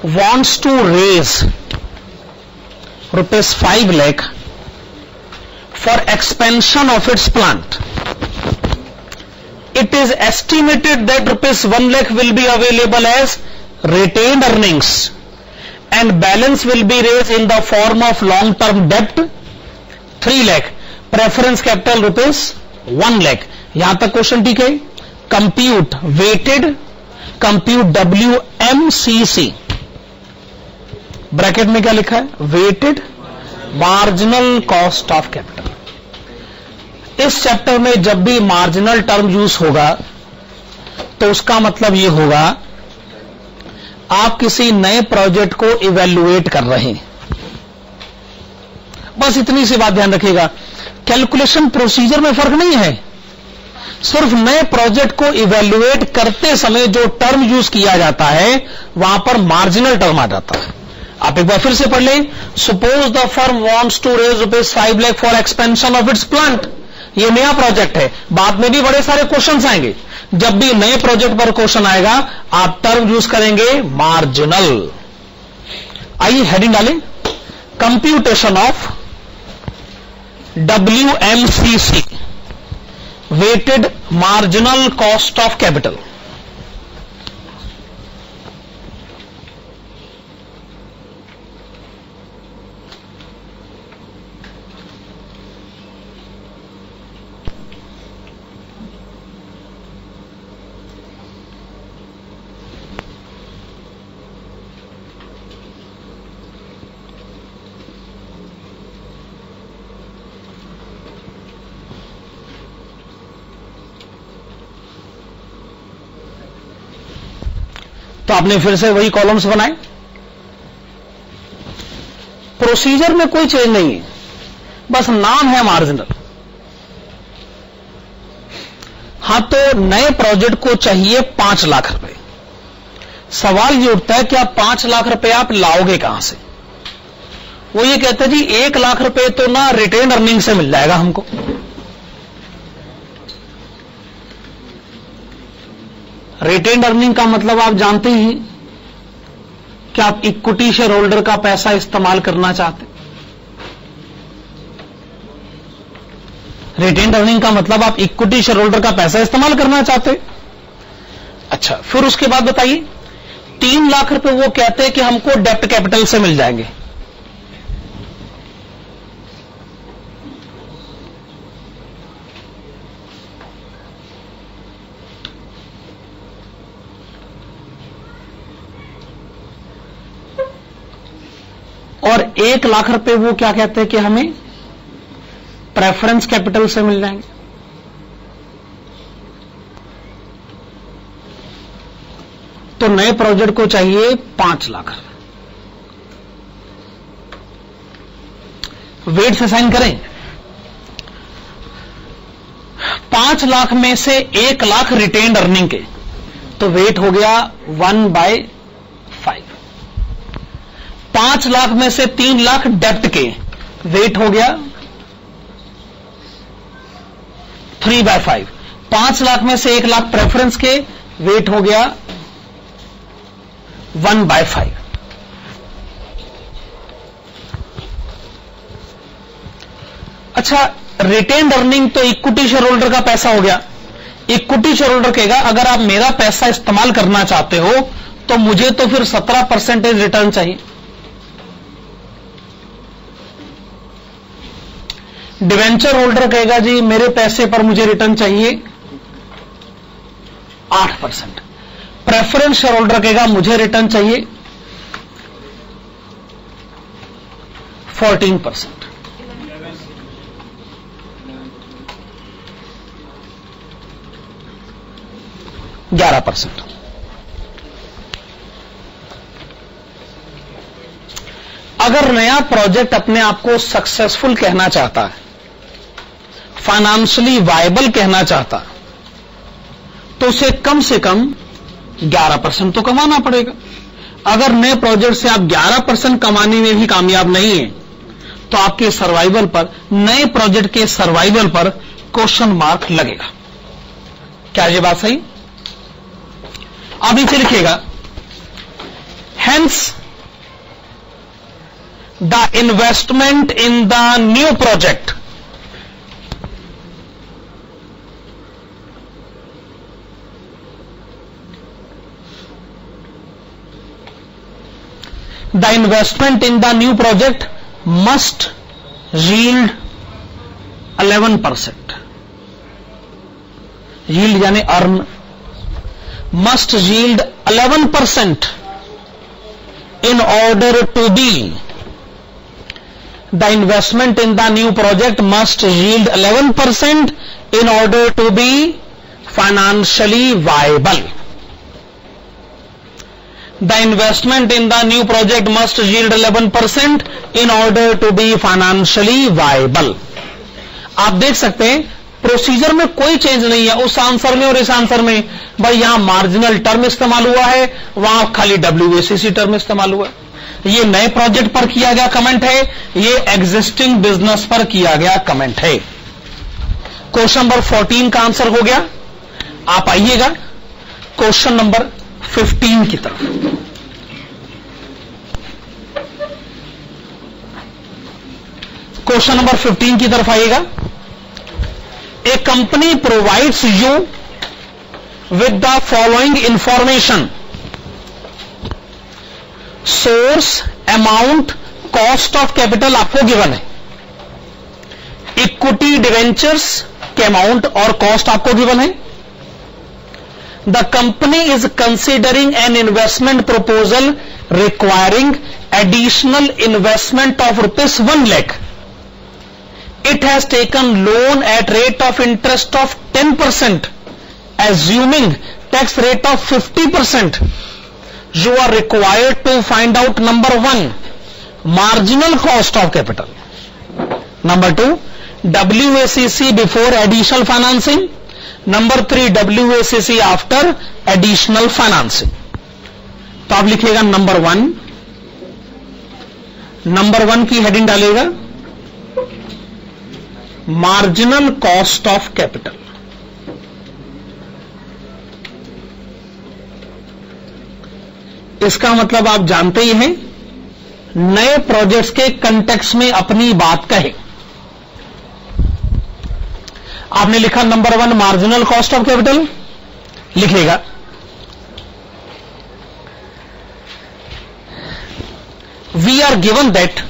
wants to raise ₹5 lakh for expansion of its plant. It is estimated that ₹1 lakh will be available as retained earnings and balance will be raised in the form of long-term debt 3 lakh, preference capital ₹1 lakh। यहां तक question ठीक है। Compute weighted, compute WMCC, bracket में क्या लिखा है, weighted marginal cost of capital. इस chapter में जब भी मार्जिनल टर्म यूज होगा तो उसका मतलब यह होगा आप किसी नए प्रोजेक्ट को इवैल्यूएट कर रहे हैं। बस इतनी सी बात ध्यान रखिएगा, कैलकुलेशन प्रोसीजर में फर्क नहीं है। सिर्फ नए प्रोजेक्ट को इवेल्युएट करते समय जो टर्म यूज किया जाता है वहां पर मार्जिनल टर्म आ जाता है। आप एक बार फिर से पढ़ लें। Suppose the firm wants to raise ₹5 lakh for expansion of its plant. ये नया प्रोजेक्ट है, बाद में भी बड़े सारे क्वेश्चंस आएंगे। जब भी नए प्रोजेक्ट पर क्वेश्चन आएगा आप टर्म यूज करेंगे मार्जिनल। आइए हेडिंग डालें, computation of WMCC, weighted marginal cost of capital. तो आपने फिर से वही कॉलम्स बनाए। प्रोसीजर में कोई चेंज नहीं है, बस नाम है मार्जिनल। हां, तो नए प्रोजेक्ट को चाहिए 5 लाख रुपए। सवाल ये उठता है कि आप 5 लाख रुपए आप लाओगे कहां से? वो ये कहते हैं जी 1 लाख रुपए तो ना रिटेन अर्निंग से मिल जाएगा हमको। रिटेन अर्निंग का मतलब आप जानते ही कि आप इक्विटी शेयर होल्डर का पैसा इस्तेमाल करना चाहते। रिटेन अर्निंग का मतलब आप इक्विटी शेयर होल्डर का पैसा इस्तेमाल करना चाहते। अच्छा, फिर उसके बाद बताइए 3 लाख रुपए वो कहते हैं कि हमको डेप्ट कैपिटल से मिल जाएंगे। और 1 लाख रुपए वो क्या कहते हैं कि हमें प्रेफरेंस कैपिटल से मिल जाएंगे। तो नए प्रोजेक्ट को चाहिए 5 लाख रुपए। वेट से साइन करें। 5 लाख में से 1 लाख रिटेन्ड अर्निंग के, तो वेट हो गया 1/5। 5 लाख में से 3 लाख डेप्ट के, वेट हो गया 3/5। 5 लाख में से 1 लाख प्रेफरेंस के, वेट हो गया 1/5। अच्छा, रिटेन्ड अर्निंग तो इक्विटी शेयर होल्डर का पैसा हो गया। इक्विटी शेयर होल्डर कहेगा अगर आप मेरा पैसा इस्तेमाल करना चाहते हो तो मुझे तो फिर 17% रिटर्न चाहिए। डिवेंचर होल्डर कहेगा जी मेरे पैसे पर मुझे रिटर्न चाहिए 8%। प्रेफरेंस शेयर होल्डर कहेगा मुझे रिटर्न चाहिए 14%। %11। अगर नया प्रोजेक्ट अपने आप को सक्सेसफुल कहना चाहता है, फाइनेंशियली वायबल कहना चाहता, तो उसे कम से कम 11% तो कमाना पड़ेगा। अगर नए प्रोजेक्ट से आप 11% कमाने में भी कामयाब नहीं है तो आपके सर्वाइवल पर, नए प्रोजेक्ट के सर्वाइवल पर क्वेश्चन मार्क लगेगा। क्या ये बात सही? अब नीचे लिखिएगा, hence the investment in the new project must yield 11%. Yield यानी earn, must yield 11% in order to be, the investment in the new project must yield 11% in order to be financially viable. The investment in the new project must yield 11% in order to be financially viable. आप देख सकते हैं procedure में कोई change नहीं है उस answer में और इस आंसर में। भाई यहां मार्जिनल टर्म इस्तेमाल हुआ है, वहां खाली WACC टर्म इस्तेमाल हुआ है। ये नए प्रोजेक्ट पर किया गया कमेंट है, ये एग्जिस्टिंग बिजनेस पर किया गया कमेंट है। क्वेश्चन नंबर 14 का आंसर हो गया। आप आइएगा क्वेश्चन नंबर 15 की तरफ। क्वेश्चन नंबर 15 की तरफ आइएगा। A company provides you with the following information: source, amount, cost of capital आपको गिवन है, इक्विटी डिवेंचर्स के अमाउंट और कॉस्ट आपको गिवन है। The company is considering an investment proposal requiring additional investment of rupees 1 lakh. It has taken loan at rate of interest of 10%, assuming tax rate of 50%. You are required to find out number 1, marginal cost of capital. Number 2, WACC before additional financing. Number 3, WACC after additional financing. तो आप लिखिएगा number 1, number 1 की heading डालेगा marginal cost of capital. इसका मतलब आप जानते ही हैं, नए प्रोजेक्ट्स के कंटेक्स्ट में अपनी बात कहे। आपने लिखा number 1 marginal cost of capital, लिखेगा we are given that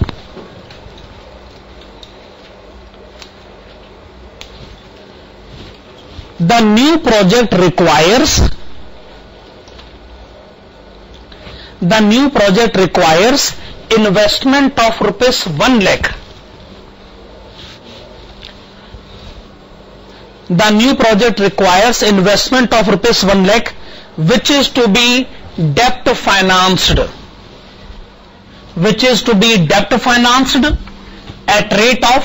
the new project requires investment of rupees 1 lakh. The new project requires investment of rupees 1 lakh, which is to be debt financed, at rate of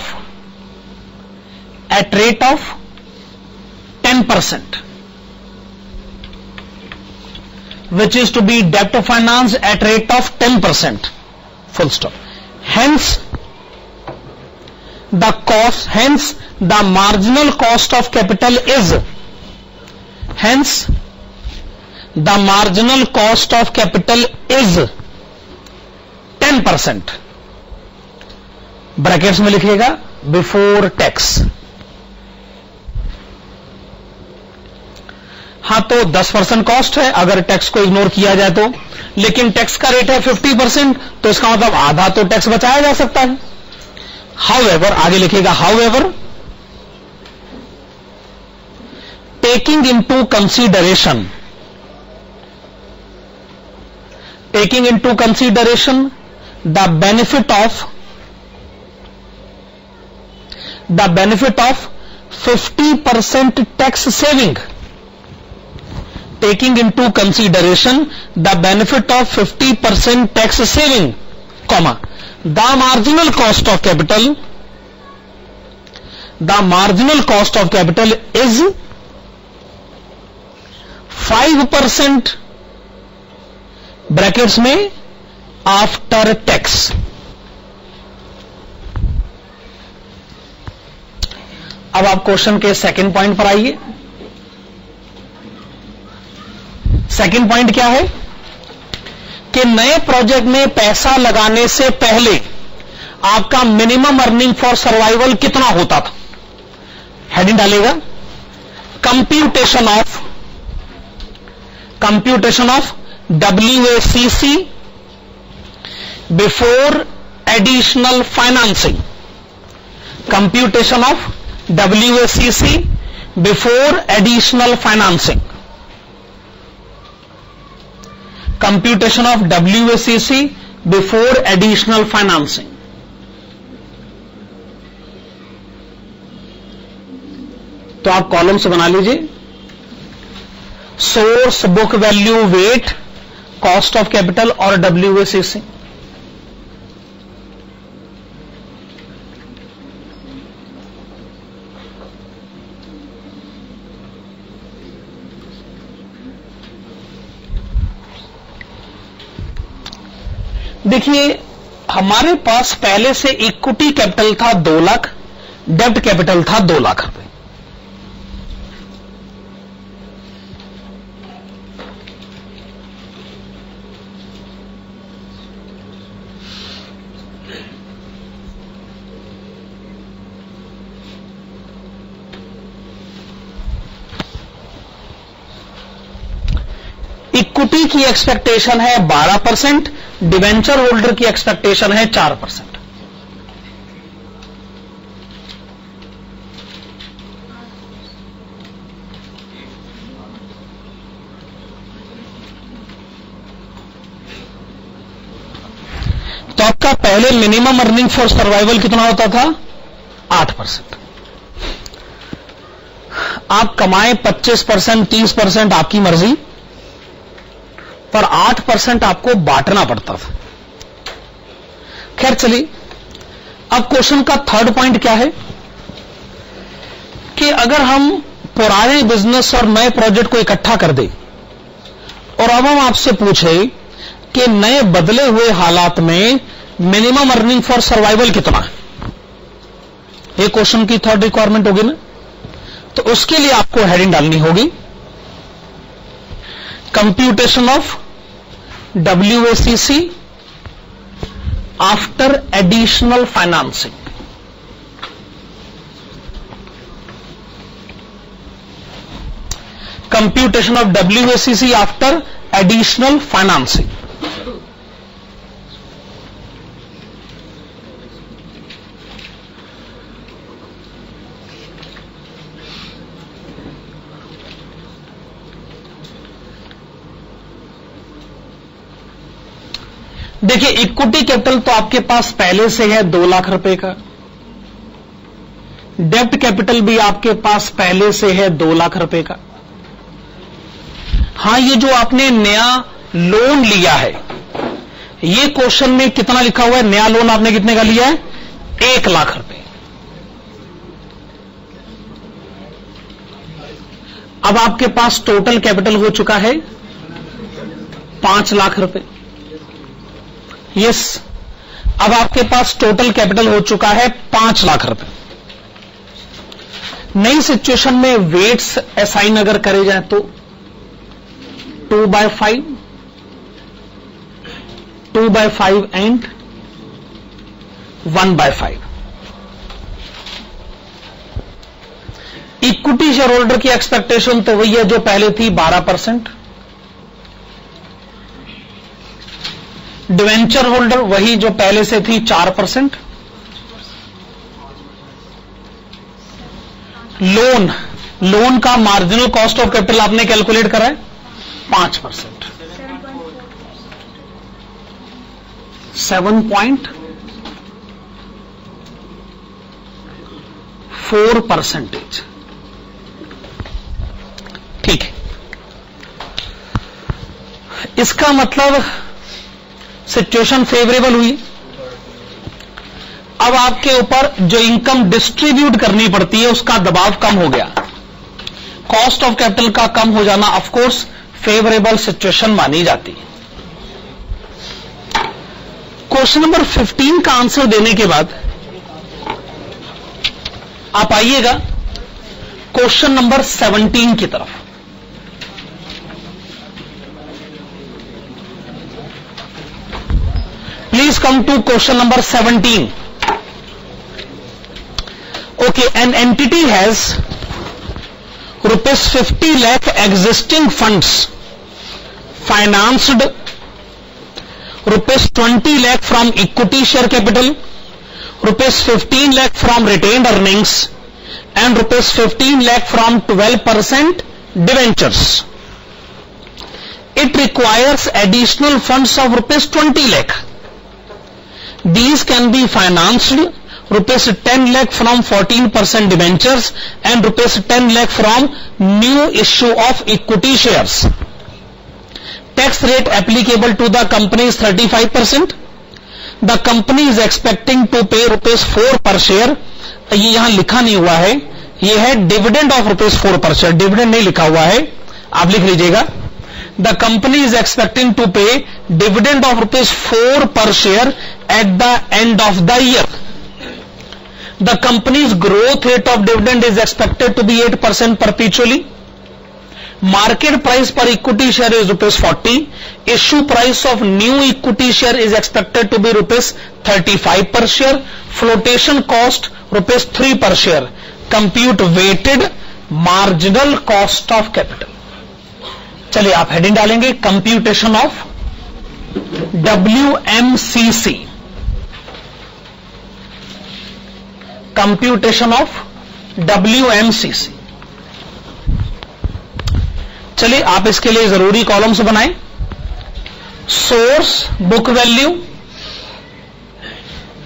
10%, which is to be debt financed at rate of 10%, full stop. Hence the marginal cost of capital is 10%. Brackets में लिखिएगा before tax. हाँ, तो 10% cost है अगर tax को ignore किया जाए तो, लेकिन टैक्स का रेट है 50%, तो इसका मतलब आधा तो टैक्स बचाया जा सकता है। हाउएवर, आगे लिखिएगा however, taking into consideration the benefit of 50% tax saving, taking into consideration the benefit of 50% tax saving, comma, the marginal cost of capital is 5% brackets में आफ्टर टैक्स। अब आप क्वेश्चन के सेकंड पॉइंट पर आइए। Second point क्या है कि नए प्रोजेक्ट में पैसा लगाने से पहले आपका मिनिमम अर्निंग फॉर सर्वाइवल कितना होता था। हेडिंग डालेगा computation of WACC before additional financing, computation of WACC before additional financing, computation of WACC before additional financing. तो आप कॉलम से बना लीजिए, source, book value, weight, cost of capital और WACC। देखिए, हमारे पास पहले से इक्विटी कैपिटल था 2 लाख, डेब्ट कैपिटल था 2 लाख रुपए। इक्विटी की एक्सपेक्टेशन है 12%, डिवेंचर होल्डर की एक्सपेक्टेशन है 4%। तो आपका पहले मिनिमम अर्निंग फॉर सर्वाइवल कितना होता था? 8%। आप कमाए 25%, 30%, आपकी मर्जी, पर 8% आपको बांटना पड़ता था। खैर चलिए, अब क्वेश्चन का थर्ड पॉइंट क्या है कि अगर हम पुराने बिजनेस और नए प्रोजेक्ट को इकट्ठा कर दें और अब हम आपसे पूछे कि नए बदले हुए हालात में मिनिमम अर्निंग फॉर सर्वाइवल कितना है, ये क्वेश्चन की थर्ड रिक्वायरमेंट होगी ना। तो उसके लिए आपको हेडिंग डालनी होगी computation of WACC after additional financing. Computation of WACC after additional financing. देखिए, इक्विटी कैपिटल तो आपके पास पहले से है 2 लाख रुपए का, डेब्ट कैपिटल भी आपके पास पहले से है 2 लाख रुपए का। हां, ये जो आपने नया लोन लिया है, ये क्वेश्चन में कितना लिखा हुआ है? नया लोन आपने कितने का लिया है? 1 लाख रुपए। अब आपके पास टोटल कैपिटल हो चुका है 5 लाख रुपए। यस, अब आपके पास टोटल कैपिटल हो चुका है 5 लाख रुपए। नई सिचुएशन में वेट्स असाइन अगर करे जाए तो 2/5, 2/5 एंड 1/5। इक्विटी शेयर होल्डर की एक्सपेक्टेशन तो वही है जो पहले थी 12%। डिवेंचर होल्डर वही जो पहले से थी 4%। लोन का मार्जिनल कॉस्ट ऑफ कैपिटल आपने कैलकुलेट करा है 5%, 7.4%। ठीक है, इसका मतलब सिचुएशन फेवरेबल हुई। अब आपके ऊपर जो इनकम डिस्ट्रीब्यूट करनी पड़ती है उसका दबाव कम हो गया, कॉस्ट ऑफ कैपिटल का कम हो जाना ऑफ कोर्स फेवरेबल सिचुएशन मानी जाती है। क्वेश्चन नंबर 15 का आंसर देने के बाद आप आइएगा क्वेश्चन नंबर 17 की तरफ। Please come to question number 17. Okay, an entity has ₹50 lakh existing funds financed ₹20 lakh from equity share capital, ₹15 lakh from retained earnings and ₹15 lakh from 12% debentures. It requires additional funds of ₹20 lakh. These can be financed ₹10 lakh from 14% debentures and ₹10 lakh from new issue of equity shares. Tax rate applicable to the company is 35%. The company is expecting to pay ₹4 per share. ये यहां लिखा नहीं हुआ है, ये है dividend of ₹4 पर share, dividend नहीं लिखा हुआ है, आप लिख लीजिएगा। the company is expecting to pay dividend of ₹4 per share at the end of the year. The company's growth rate of dividend is expected to be 8% perpetually. Market price per equity share is ₹40. Issue price of new equity share is expected to be ₹35 per share. Flotation cost ₹3 per share. Compute weighted marginal cost of capital. चलिए आप heading डालेंगे computation of WMCC. Computation of WMCC. चलिए आप इसके लिए जरूरी columns बनाएं. Source book value,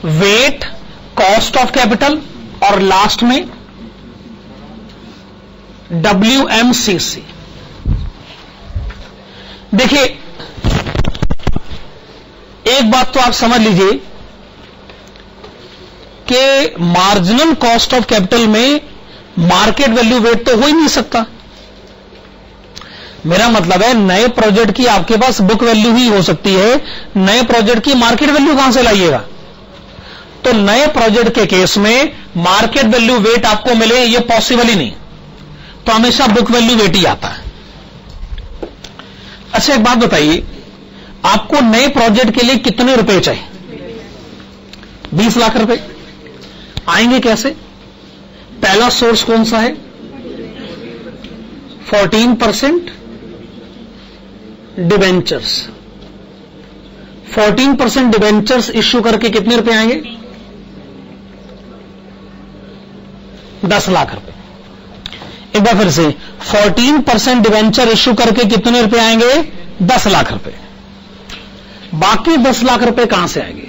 weight cost of capital और लास्ट में WMCC. देखिए एक बात तो आप समझ लीजिए कि मार्जिनल कॉस्ट ऑफ कैपिटल में मार्केट वैल्यू वेट तो हो ही नहीं सकता. मेरा मतलब है नए प्रोजेक्ट की आपके पास बुक वैल्यू ही हो सकती है, नए प्रोजेक्ट की मार्केट वैल्यू कहां से लाइएगा. तो नए प्रोजेक्ट के केस में मार्केट वैल्यू वेट आपको मिले ये पॉसिबल ही नहीं, तो हमेशा बुक वैल्यू वेट ही आता है. अच्छा एक बात बताइए, आपको नए प्रोजेक्ट के लिए कितने रुपए चाहिए? 20 लाख रुपए. आएंगे कैसे? पहला सोर्स कौन सा है? 14% डिबेंचर्स. 14% डिबेंचर्स इश्यू करके कितने रुपए आएंगे? 10 लाख रुपए. एक बार फिर से 14% डिबेंचर इश्यू करके कितने रुपए आएंगे? 10 लाख रुपए. बाकी 10 लाख रुपए कहां से आएंगे?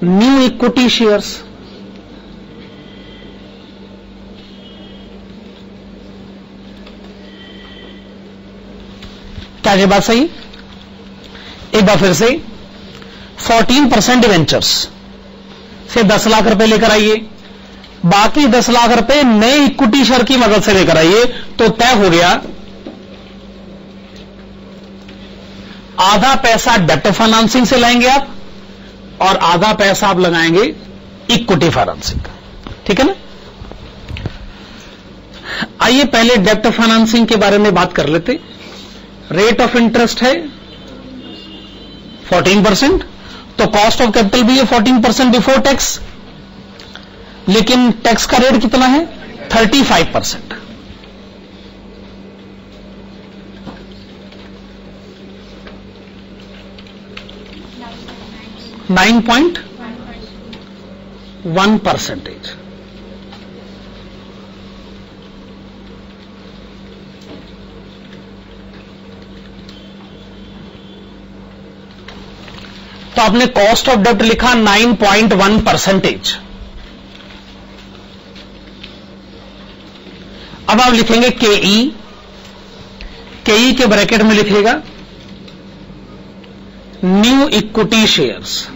New equity shares. क्या ये बात सही? एक बार फिर से 14% डिवेंचर्स से 10 लाख रुपए लेकर आइए, बाकी 10 लाख रुपए नए इक्विटी शेयर की मदद से लेकर आइए, तो तय हो गया आधा पैसा डेब्ट फाइनेंसिंग से लाएंगे आप और आधा पैसा आप लगाएंगे इक्विटी फाइनेंसिंग. ठीक है ना? आइए पहले डेब्ट फाइनेंसिंग के बारे में बात कर लेते. रेट ऑफ इंटरेस्ट है 14%, तो कॉस्ट ऑफ कैपिटल भी है 14% बिफोर टैक्स, लेकिन टैक्स का रेट कितना है? 35%. %. तो आपने कॉस्ट ऑफ डेब्ट लिखा 9.1%. अब आप लिखेंगे केई. केई के ब्रैकेट में लिखेगा न्यू इक्विटी शेयर्स.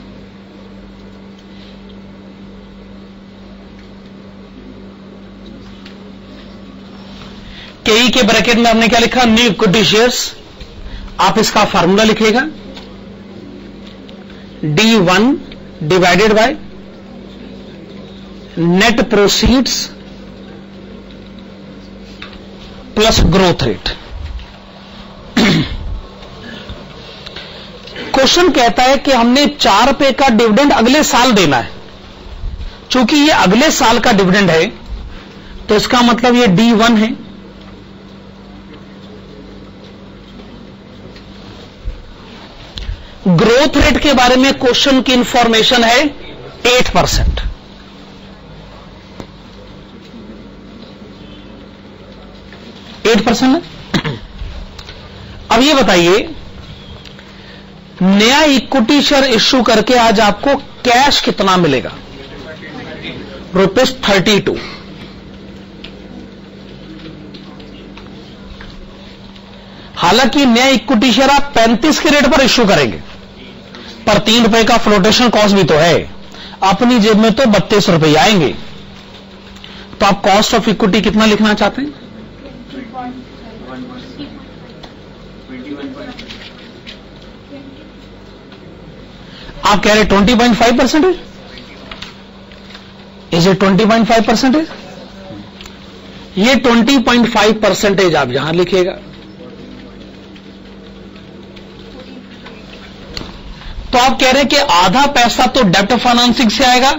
केई के ब्रैकेट में आपने क्या लिखा? New equity shares. आप इसका फार्मूला लिखेगा D1 divided by net proceeds plus growth rate. Question कहता है कि हमने 4 रुपए का डिविडेंड अगले साल देना है. चूंकि ये अगले साल का डिविडेंड है तो इसका मतलब ये D1 है. ग्रोथ रेट के बारे में क्वेश्चन की इंफॉर्मेशन है 8%. अब ये बताइए, नया इक्विटी शेयर इश्यू करके आज आपको कैश कितना मिलेगा? ₹32. हालांकि नया इक्विटी शेयर आप 35 के रेट पर इश्यू करेंगे, पर 3 रुपए का फ्लोटेशन कॉस्ट भी तो है. अपनी जेब में तो 32 रुपए आएंगे, तो तो आप कॉस्ट ऑफ इक्विटी कितना लिखना चाहते हैं? आप कह रहे 20.5%? Is it 20.5%? ये 20.5% आप यहां लिखिएगा। तो आप कह रहे हैं कि आधा पैसा तो डेब्ट फाइनेंसिंग से आएगा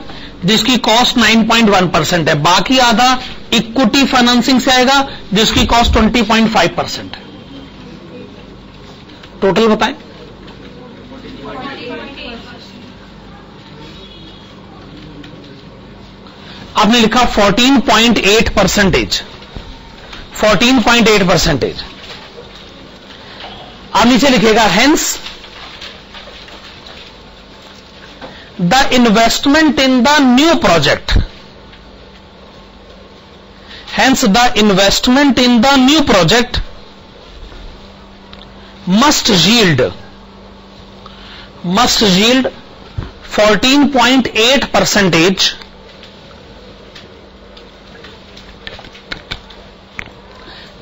जिसकी कॉस्ट 9.1% है, बाकी आधा इक्विटी फाइनेंसिंग से आएगा जिसकी कॉस्ट 20.5% है। टोटल बताएं। आपने लिखा 14.8%। 14.8%। आप नीचे लिखेगा hence the investment in the new project, hence the investment in the new project must yield 14.8%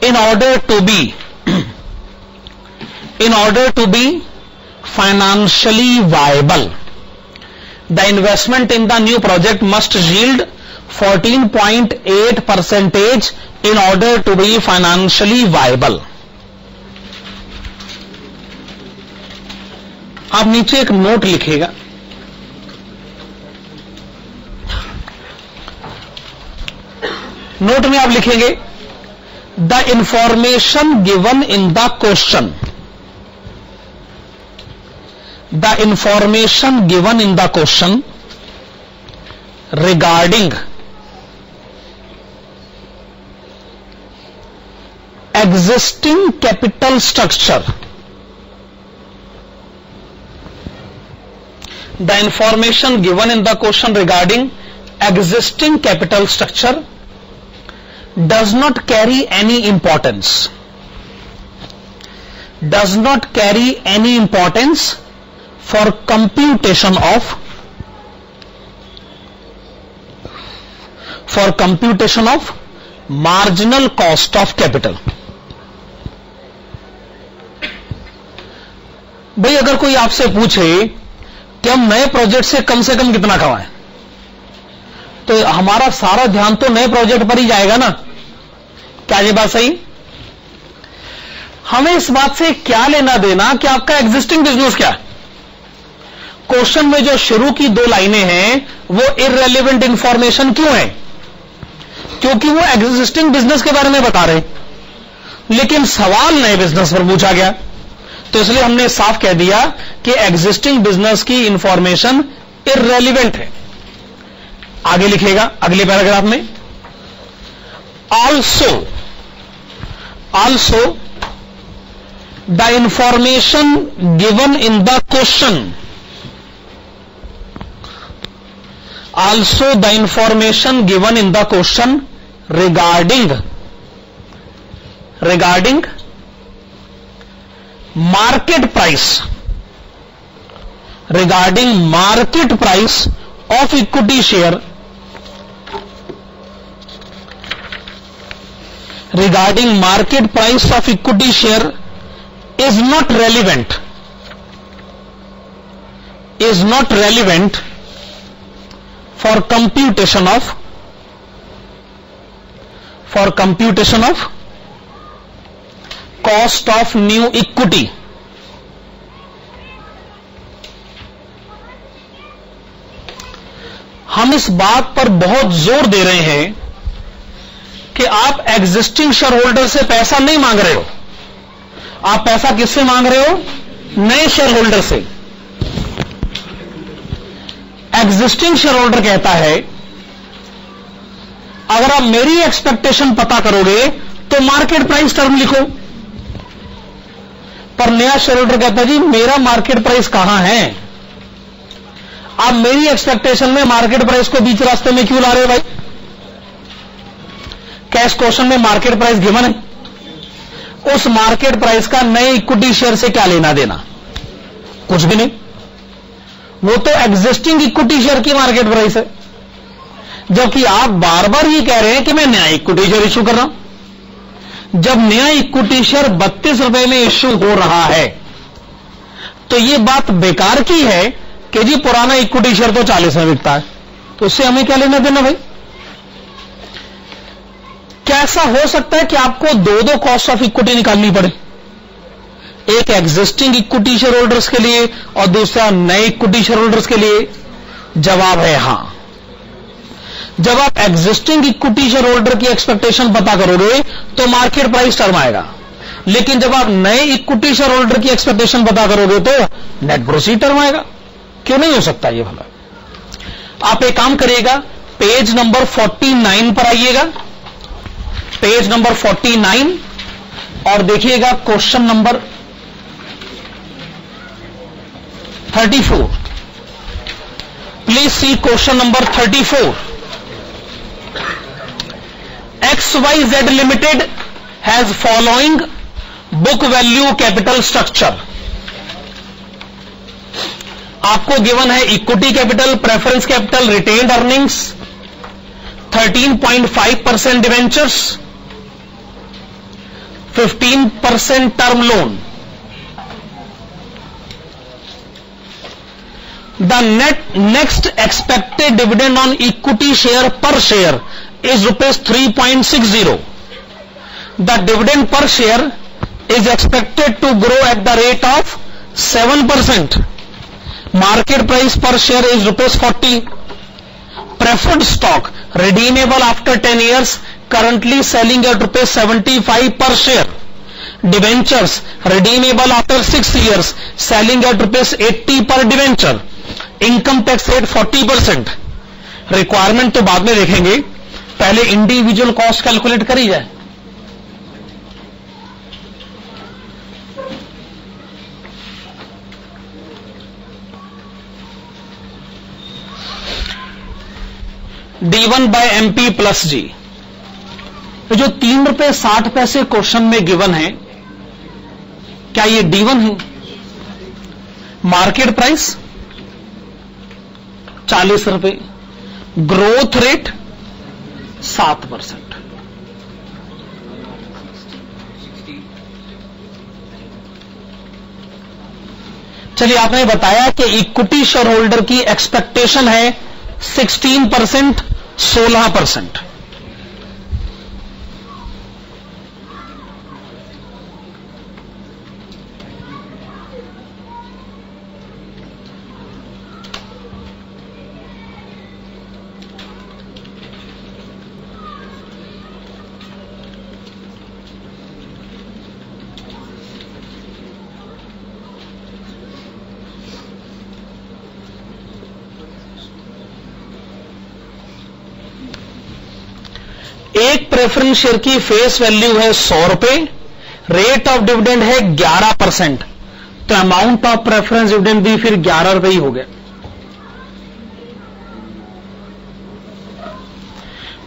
in order to be financially viable. The investment in the new project must yield 14.8% in order to be financially viable. आप नीचे एक note लिखिएगा। Note में आप लिखेंगे the information given in the question, the information given in the question regarding existing capital structure, the information given in the question regarding existing capital structure does not carry any importance, for computation of marginal cost of capital. भाई अगर कोई आपसे पूछे कि हम नए project से कम कितना कमाएं, तो हमारा सारा ध्यान तो नए प्रोजेक्ट पर ही जाएगा ना। क्या ये बात सही? हमें इस बात से क्या लेना देना कि आपका एग्जिस्टिंग बिजनेस क्या है। क्वेश्चन में जो शुरू की 2 लाइनें हैं वो इररेलेवेंट इंफॉर्मेशन क्यों है? क्योंकि वो एग्जिस्टिंग बिजनेस के बारे में बता रहे, लेकिन सवाल नए बिजनेस पर पूछा गया, तो इसलिए हमने साफ कह दिया कि एग्जिस्टिंग बिजनेस की इंफॉर्मेशन इररेलेवेंट है। आगे लिखेगा अगले पैराग्राफ में, also the information given in the question, also the information given in the question regarding market price, of equity share, is not relevant for computation of cost of new equity. हम इस बात पर बहुत जोर दे रहे हैं कि आप एग्जिस्टिंग शेयर होल्डर से पैसा नहीं मांग रहे हो, आप पैसा किससे मांग रहे हो? नए शेयर होल्डर से। एग्जिस्टिंग शेयर होल्डर कहता है अगर आप मेरी एक्सपेक्टेशन पता करोगे तो मार्केट प्राइस टर्म लिखो, पर नया शेयर होल्डर कहता है जी मेरा मार्केट प्राइस कहां है, आप मेरी एक्सपेक्टेशन में मार्केट प्राइस को बीच रास्ते में क्यों ला रहे हो भाई? कैश क्वेश्चन में मार्केट प्राइस गिवन है, उस मार्केट प्राइस का नए इक्विटी शेयर से क्या लेना देना? कुछ भी नहीं, वो तो एग्जिस्टिंग इक्विटी शेयर की मार्केट प्राइस है। जबकि आप बार बार ये कह रहे हैं कि मैं नया इक्विटी शेयर इश्यू कर रहा हूं। जब नया इक्विटी शेयर 32 रुपए में इश्यू हो रहा है तो ये बात बेकार की है कि जी पुराना इक्विटी शेयर तो 40 में बिकता है, तो उससे हमें क्या लेना देना भाई। क्या ऐसा हो सकता है कि आपको दो कॉस्ट ऑफ इक्विटी निकालनी पड़े, एक एग्जिस्टिंग इक्विटी शेयर होल्डर्स के लिए और दूसरा नए इक्विटी शेयर होल्डर्स के लिए? जवाब है हां। जब आप एग्जिस्टिंग इक्विटी शेयर होल्डर की एक्सपेक्टेशन पता करोगे तो मार्केट प्राइस टर्म आएगा, लेकिन जब आप नए इक्विटी शेयर होल्डर की एक्सपेक्टेशन पता करोगे तो नेट प्रोसीड टर्म आएगा। क्यों नहीं हो सकता ये भला? आप एक काम करिएगा, पेज नंबर 49 पर आइएगा, पेज नंबर 49 और देखिएगा question number 34। Please see question number 34। XYZ Limited has following book value capital structure। आपको गिवन है equity capital, preference capital, retained earnings, 13.5% debentures, 15% term loan. The next expected dividend on equity share per share is rupees 3.60. The dividend per share is expected to grow at the rate of 7%. Market price per share is rupees 40. Preferred stock redeemable after 10 years, currently selling at rupees 75 per share. Debentures redeemable after 6 years, selling at rupees 80 per debenture. Income tax rate 40%। Requirement तो बाद में देखेंगे, पहले individual cost calculate करी जाए। D1 bye MP plus जी, जो 3 रुपए 60 पैसे क्वेश्चन में गिवन है, क्या ये D1 है? मार्केट प्राइस 40 रुपए, ग्रोथ रेट 7%। चलिए, आपने बताया कि इक्विटी शेयर होल्डर की एक्सपेक्टेशन है 16%, 16%। एक प्रेफरेंस शेयर की फेस वैल्यू है 100 रुपए, रेट ऑफ डिविडेंड है 11%, तो अमाउंट ऑफ प्रेफरेंस डिविडेंड भी फिर 11 रुपए ही हो गया।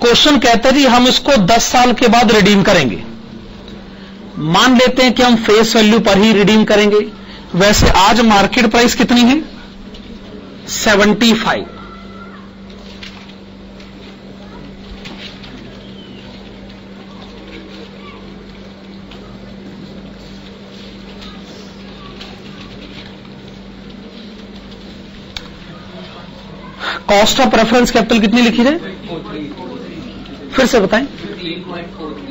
क्वेश्चन कहता है जी हम इसको 10 साल के बाद रिडीम करेंगे। मान लेते हैं कि हम फेस वैल्यू पर ही रिडीम करेंगे। वैसे आज मार्केट प्राइस कितनी है? 75। कॉस्ट ऑफ प्रेफरेंस कैपिटल कितनी लिखी जाए? फिर से बताएं। 15.43।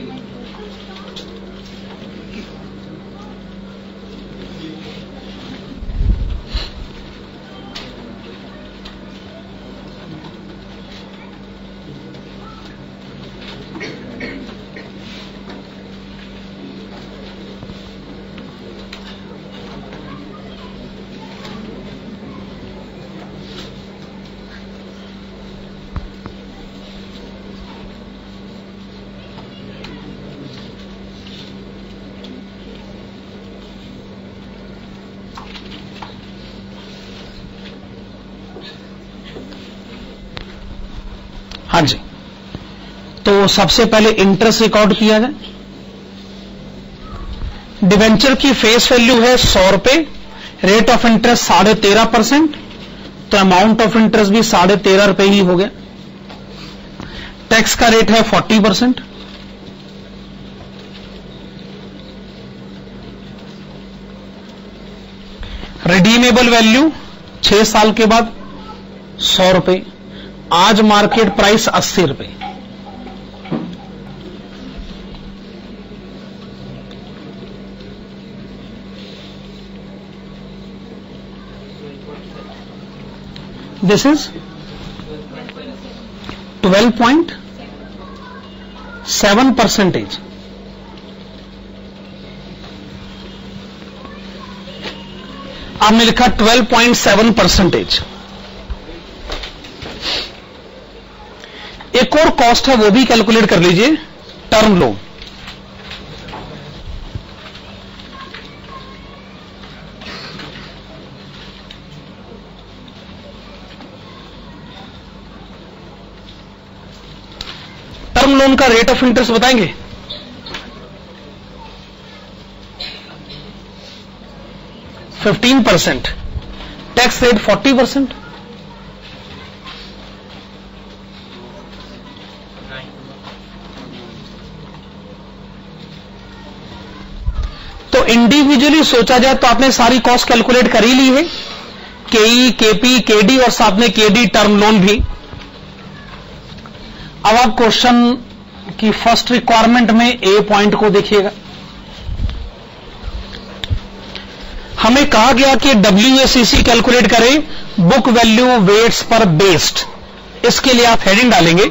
हाँ जी, तो सबसे पहले इंटरेस्ट रिकॉर्ड किया जाए। डिवेंचर की फेस वैल्यू है 100 रुपए, रेट ऑफ इंटरेस्ट 13.5%, तो अमाउंट ऑफ इंटरेस्ट भी 13.5 रुपए ही हो गया। टैक्स का रेट है 40%। रिडीमेबल वैल्यू 6 साल के बाद 100 रुपए, आज मार्केट प्राइस 80 रुपए। This is 12.7%। आपने लिखा 12.7%। एक और कॉस्ट है, वो भी कैलकुलेट कर लीजिए, टर्म लोन। टर्म लोन का रेट ऑफ इंटरेस्ट बताएंगे? %15, टैक्स रेट 40%। तो इंडिविजुअली सोचा जाए तो आपने सारी कॉस्ट कैलकुलेट कर ही ली है, केई, केपी, केडी और साथ में केडी टर्म लोन भी। अब आप क्वेश्चन की फर्स्ट रिक्वायरमेंट में ए पॉइंट को देखिएगा। हमें कहा गया कि WACC कैलकुलेट करें बुक वैल्यू वेट्स पर बेस्ड। इसके लिए आप हेडिंग डालेंगे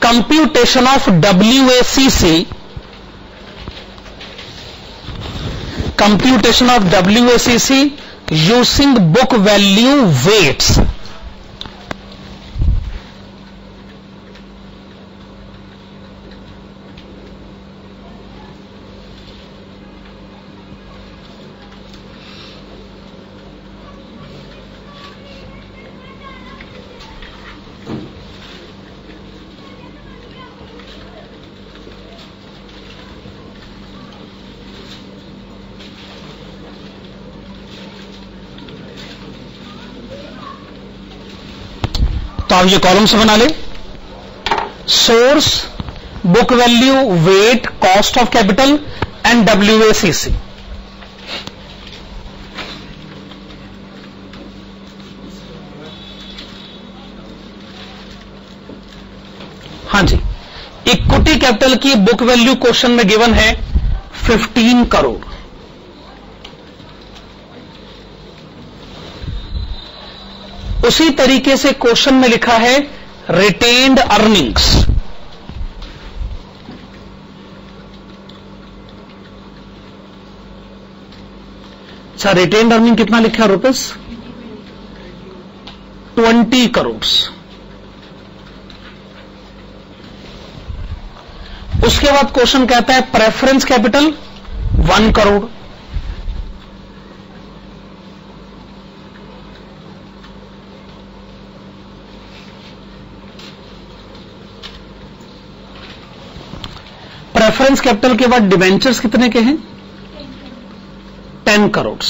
computation of WACC, computation of WACC using book value weights. तो आप ये कॉलम्स बना ले, source, book value, weight, cost of capital and WACC। हाँ जी, इक्विटी कैपिटल की बुक वैल्यू क्वेश्चन में गिवन है 15 करोड़। उसी तरीके से क्वेश्चन में लिखा है रिटेन्ड अर्निंग्स। अच्छा, रिटेन्ड अर्निंग कितना लिखा है रुपीस? 20 करोड़। उसके बाद क्वेश्चन कहता है preference capital 1 crore. Preference capital के बाद डिवेंचर्स कितने के हैं? 10 करोड़।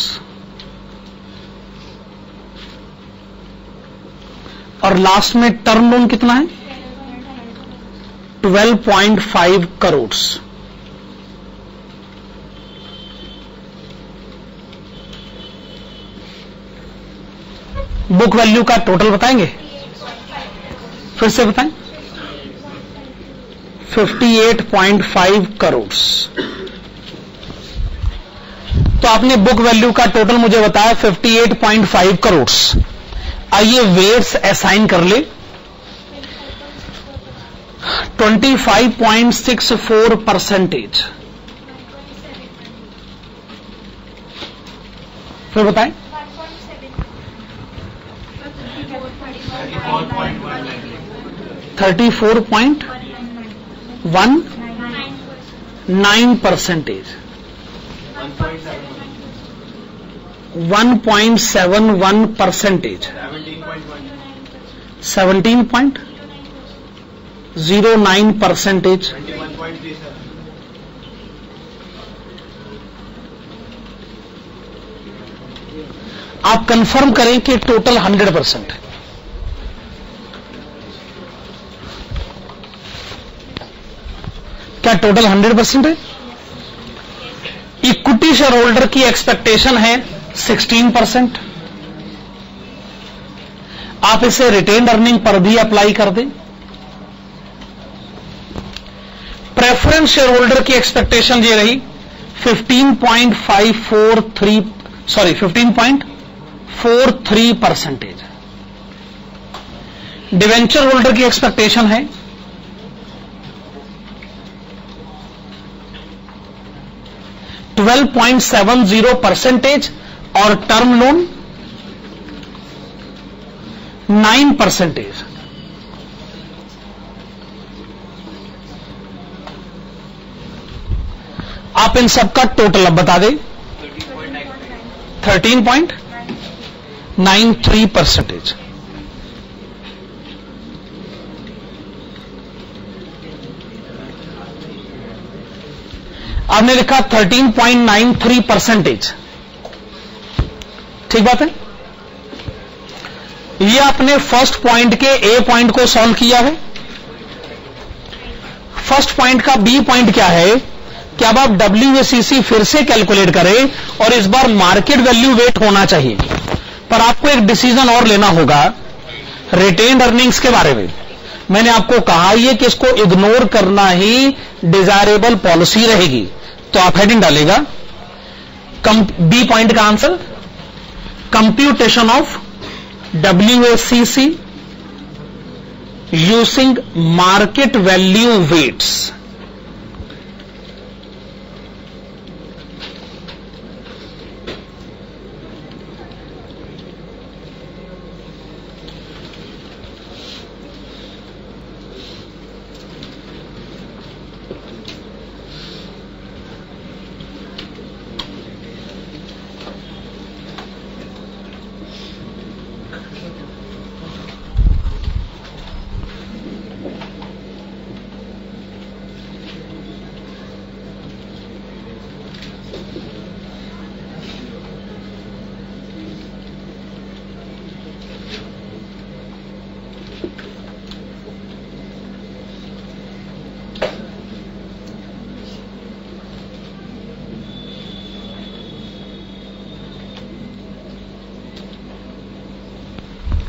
और लास्ट में टर्म लोन कितना है? 12.5 करोड़। बुक वैल्यू का टोटल बताएंगे? फिर से बताएं। 58.5 करोड़। तो आपने बुक वैल्यू का टोटल मुझे बताया 58.5 करोड़। आइए वेट्स असाइन कर ले। 25.64%। फिर बताएं। 34.19%। 1.71%। 17.09%। आप कंफर्म करें कि टोटल 100% है। क्या टोटल 100% है? इक्विटी शेयर होल्डर की एक्सपेक्टेशन है 16%। आप इसे रिटेन्ड अर्निंग पर भी अप्लाई कर दें। प्रेफरेंस शेयर होल्डर की एक्सपेक्टेशन ये रही 15.43%। डिवेंचर होल्डर की एक्सपेक्टेशन है 12.70% और टर्म लोन 9%। आप इन सबका टोटल अब बता दें। 13.93%। आपने लिखा 13.93%। ठीक बात है। ये आपने फर्स्ट पॉइंट के ए पॉइंट को सॉल्व किया है। फर्स्ट पॉइंट का बी पॉइंट क्या है कि अब आप WACC फिर से कैलकुलेट करें और इस बार मार्केट वैल्यू वेट होना चाहिए। पर आपको एक डिसीजन और लेना होगा रिटेन्ड अर्निंग्स के बारे में। मैंने आपको कहा ये कि इसको इग्नोर करना ही डिजायरेबल पॉलिसी रहेगी। तो आप हेडिंग डालेगा बी पॉइंट का answer computation of WACC using market value weights.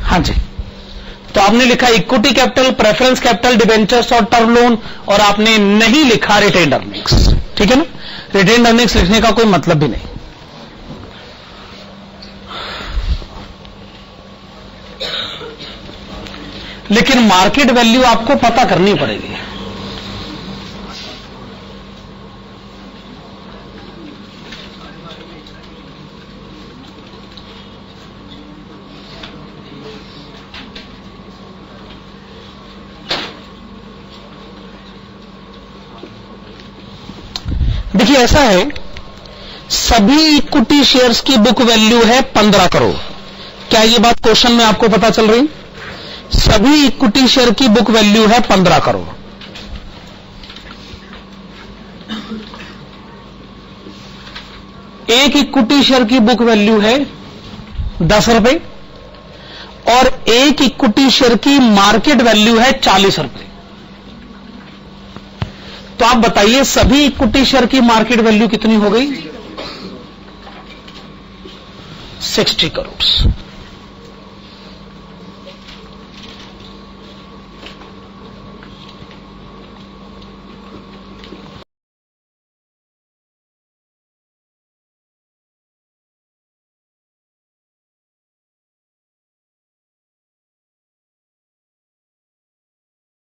हाँ जी। तो आपने लिखा equity capital, preference capital, debentures और टर्म लोन, और आपने नहीं लिखा रिटेन्ड अर्निंग्स। ठीक है ना। रिटेन्ड अर्निंग्स लिखने का कोई मतलब भी नहीं। लेकिन मार्केट वैल्यू आपको पता करनी पड़ेगी। देखिए ऐसा है, सभी इक्विटी शेयर्स की बुक वैल्यू है 15 करोड़। क्या ये बात क्वेश्चन में आपको पता चल रही? सभी इक्विटी शेयर की बुक वैल्यू है 15 करोड़। एक इक्विटी शेयर की बुक वैल्यू है 10 रुपए और एक इक्विटी शेयर की मार्केट वैल्यू है 40 रुपए। तो आप बताइए सभी इक्विटी शेयर की मार्केट वैल्यू कितनी हो गई? 60 करोड़।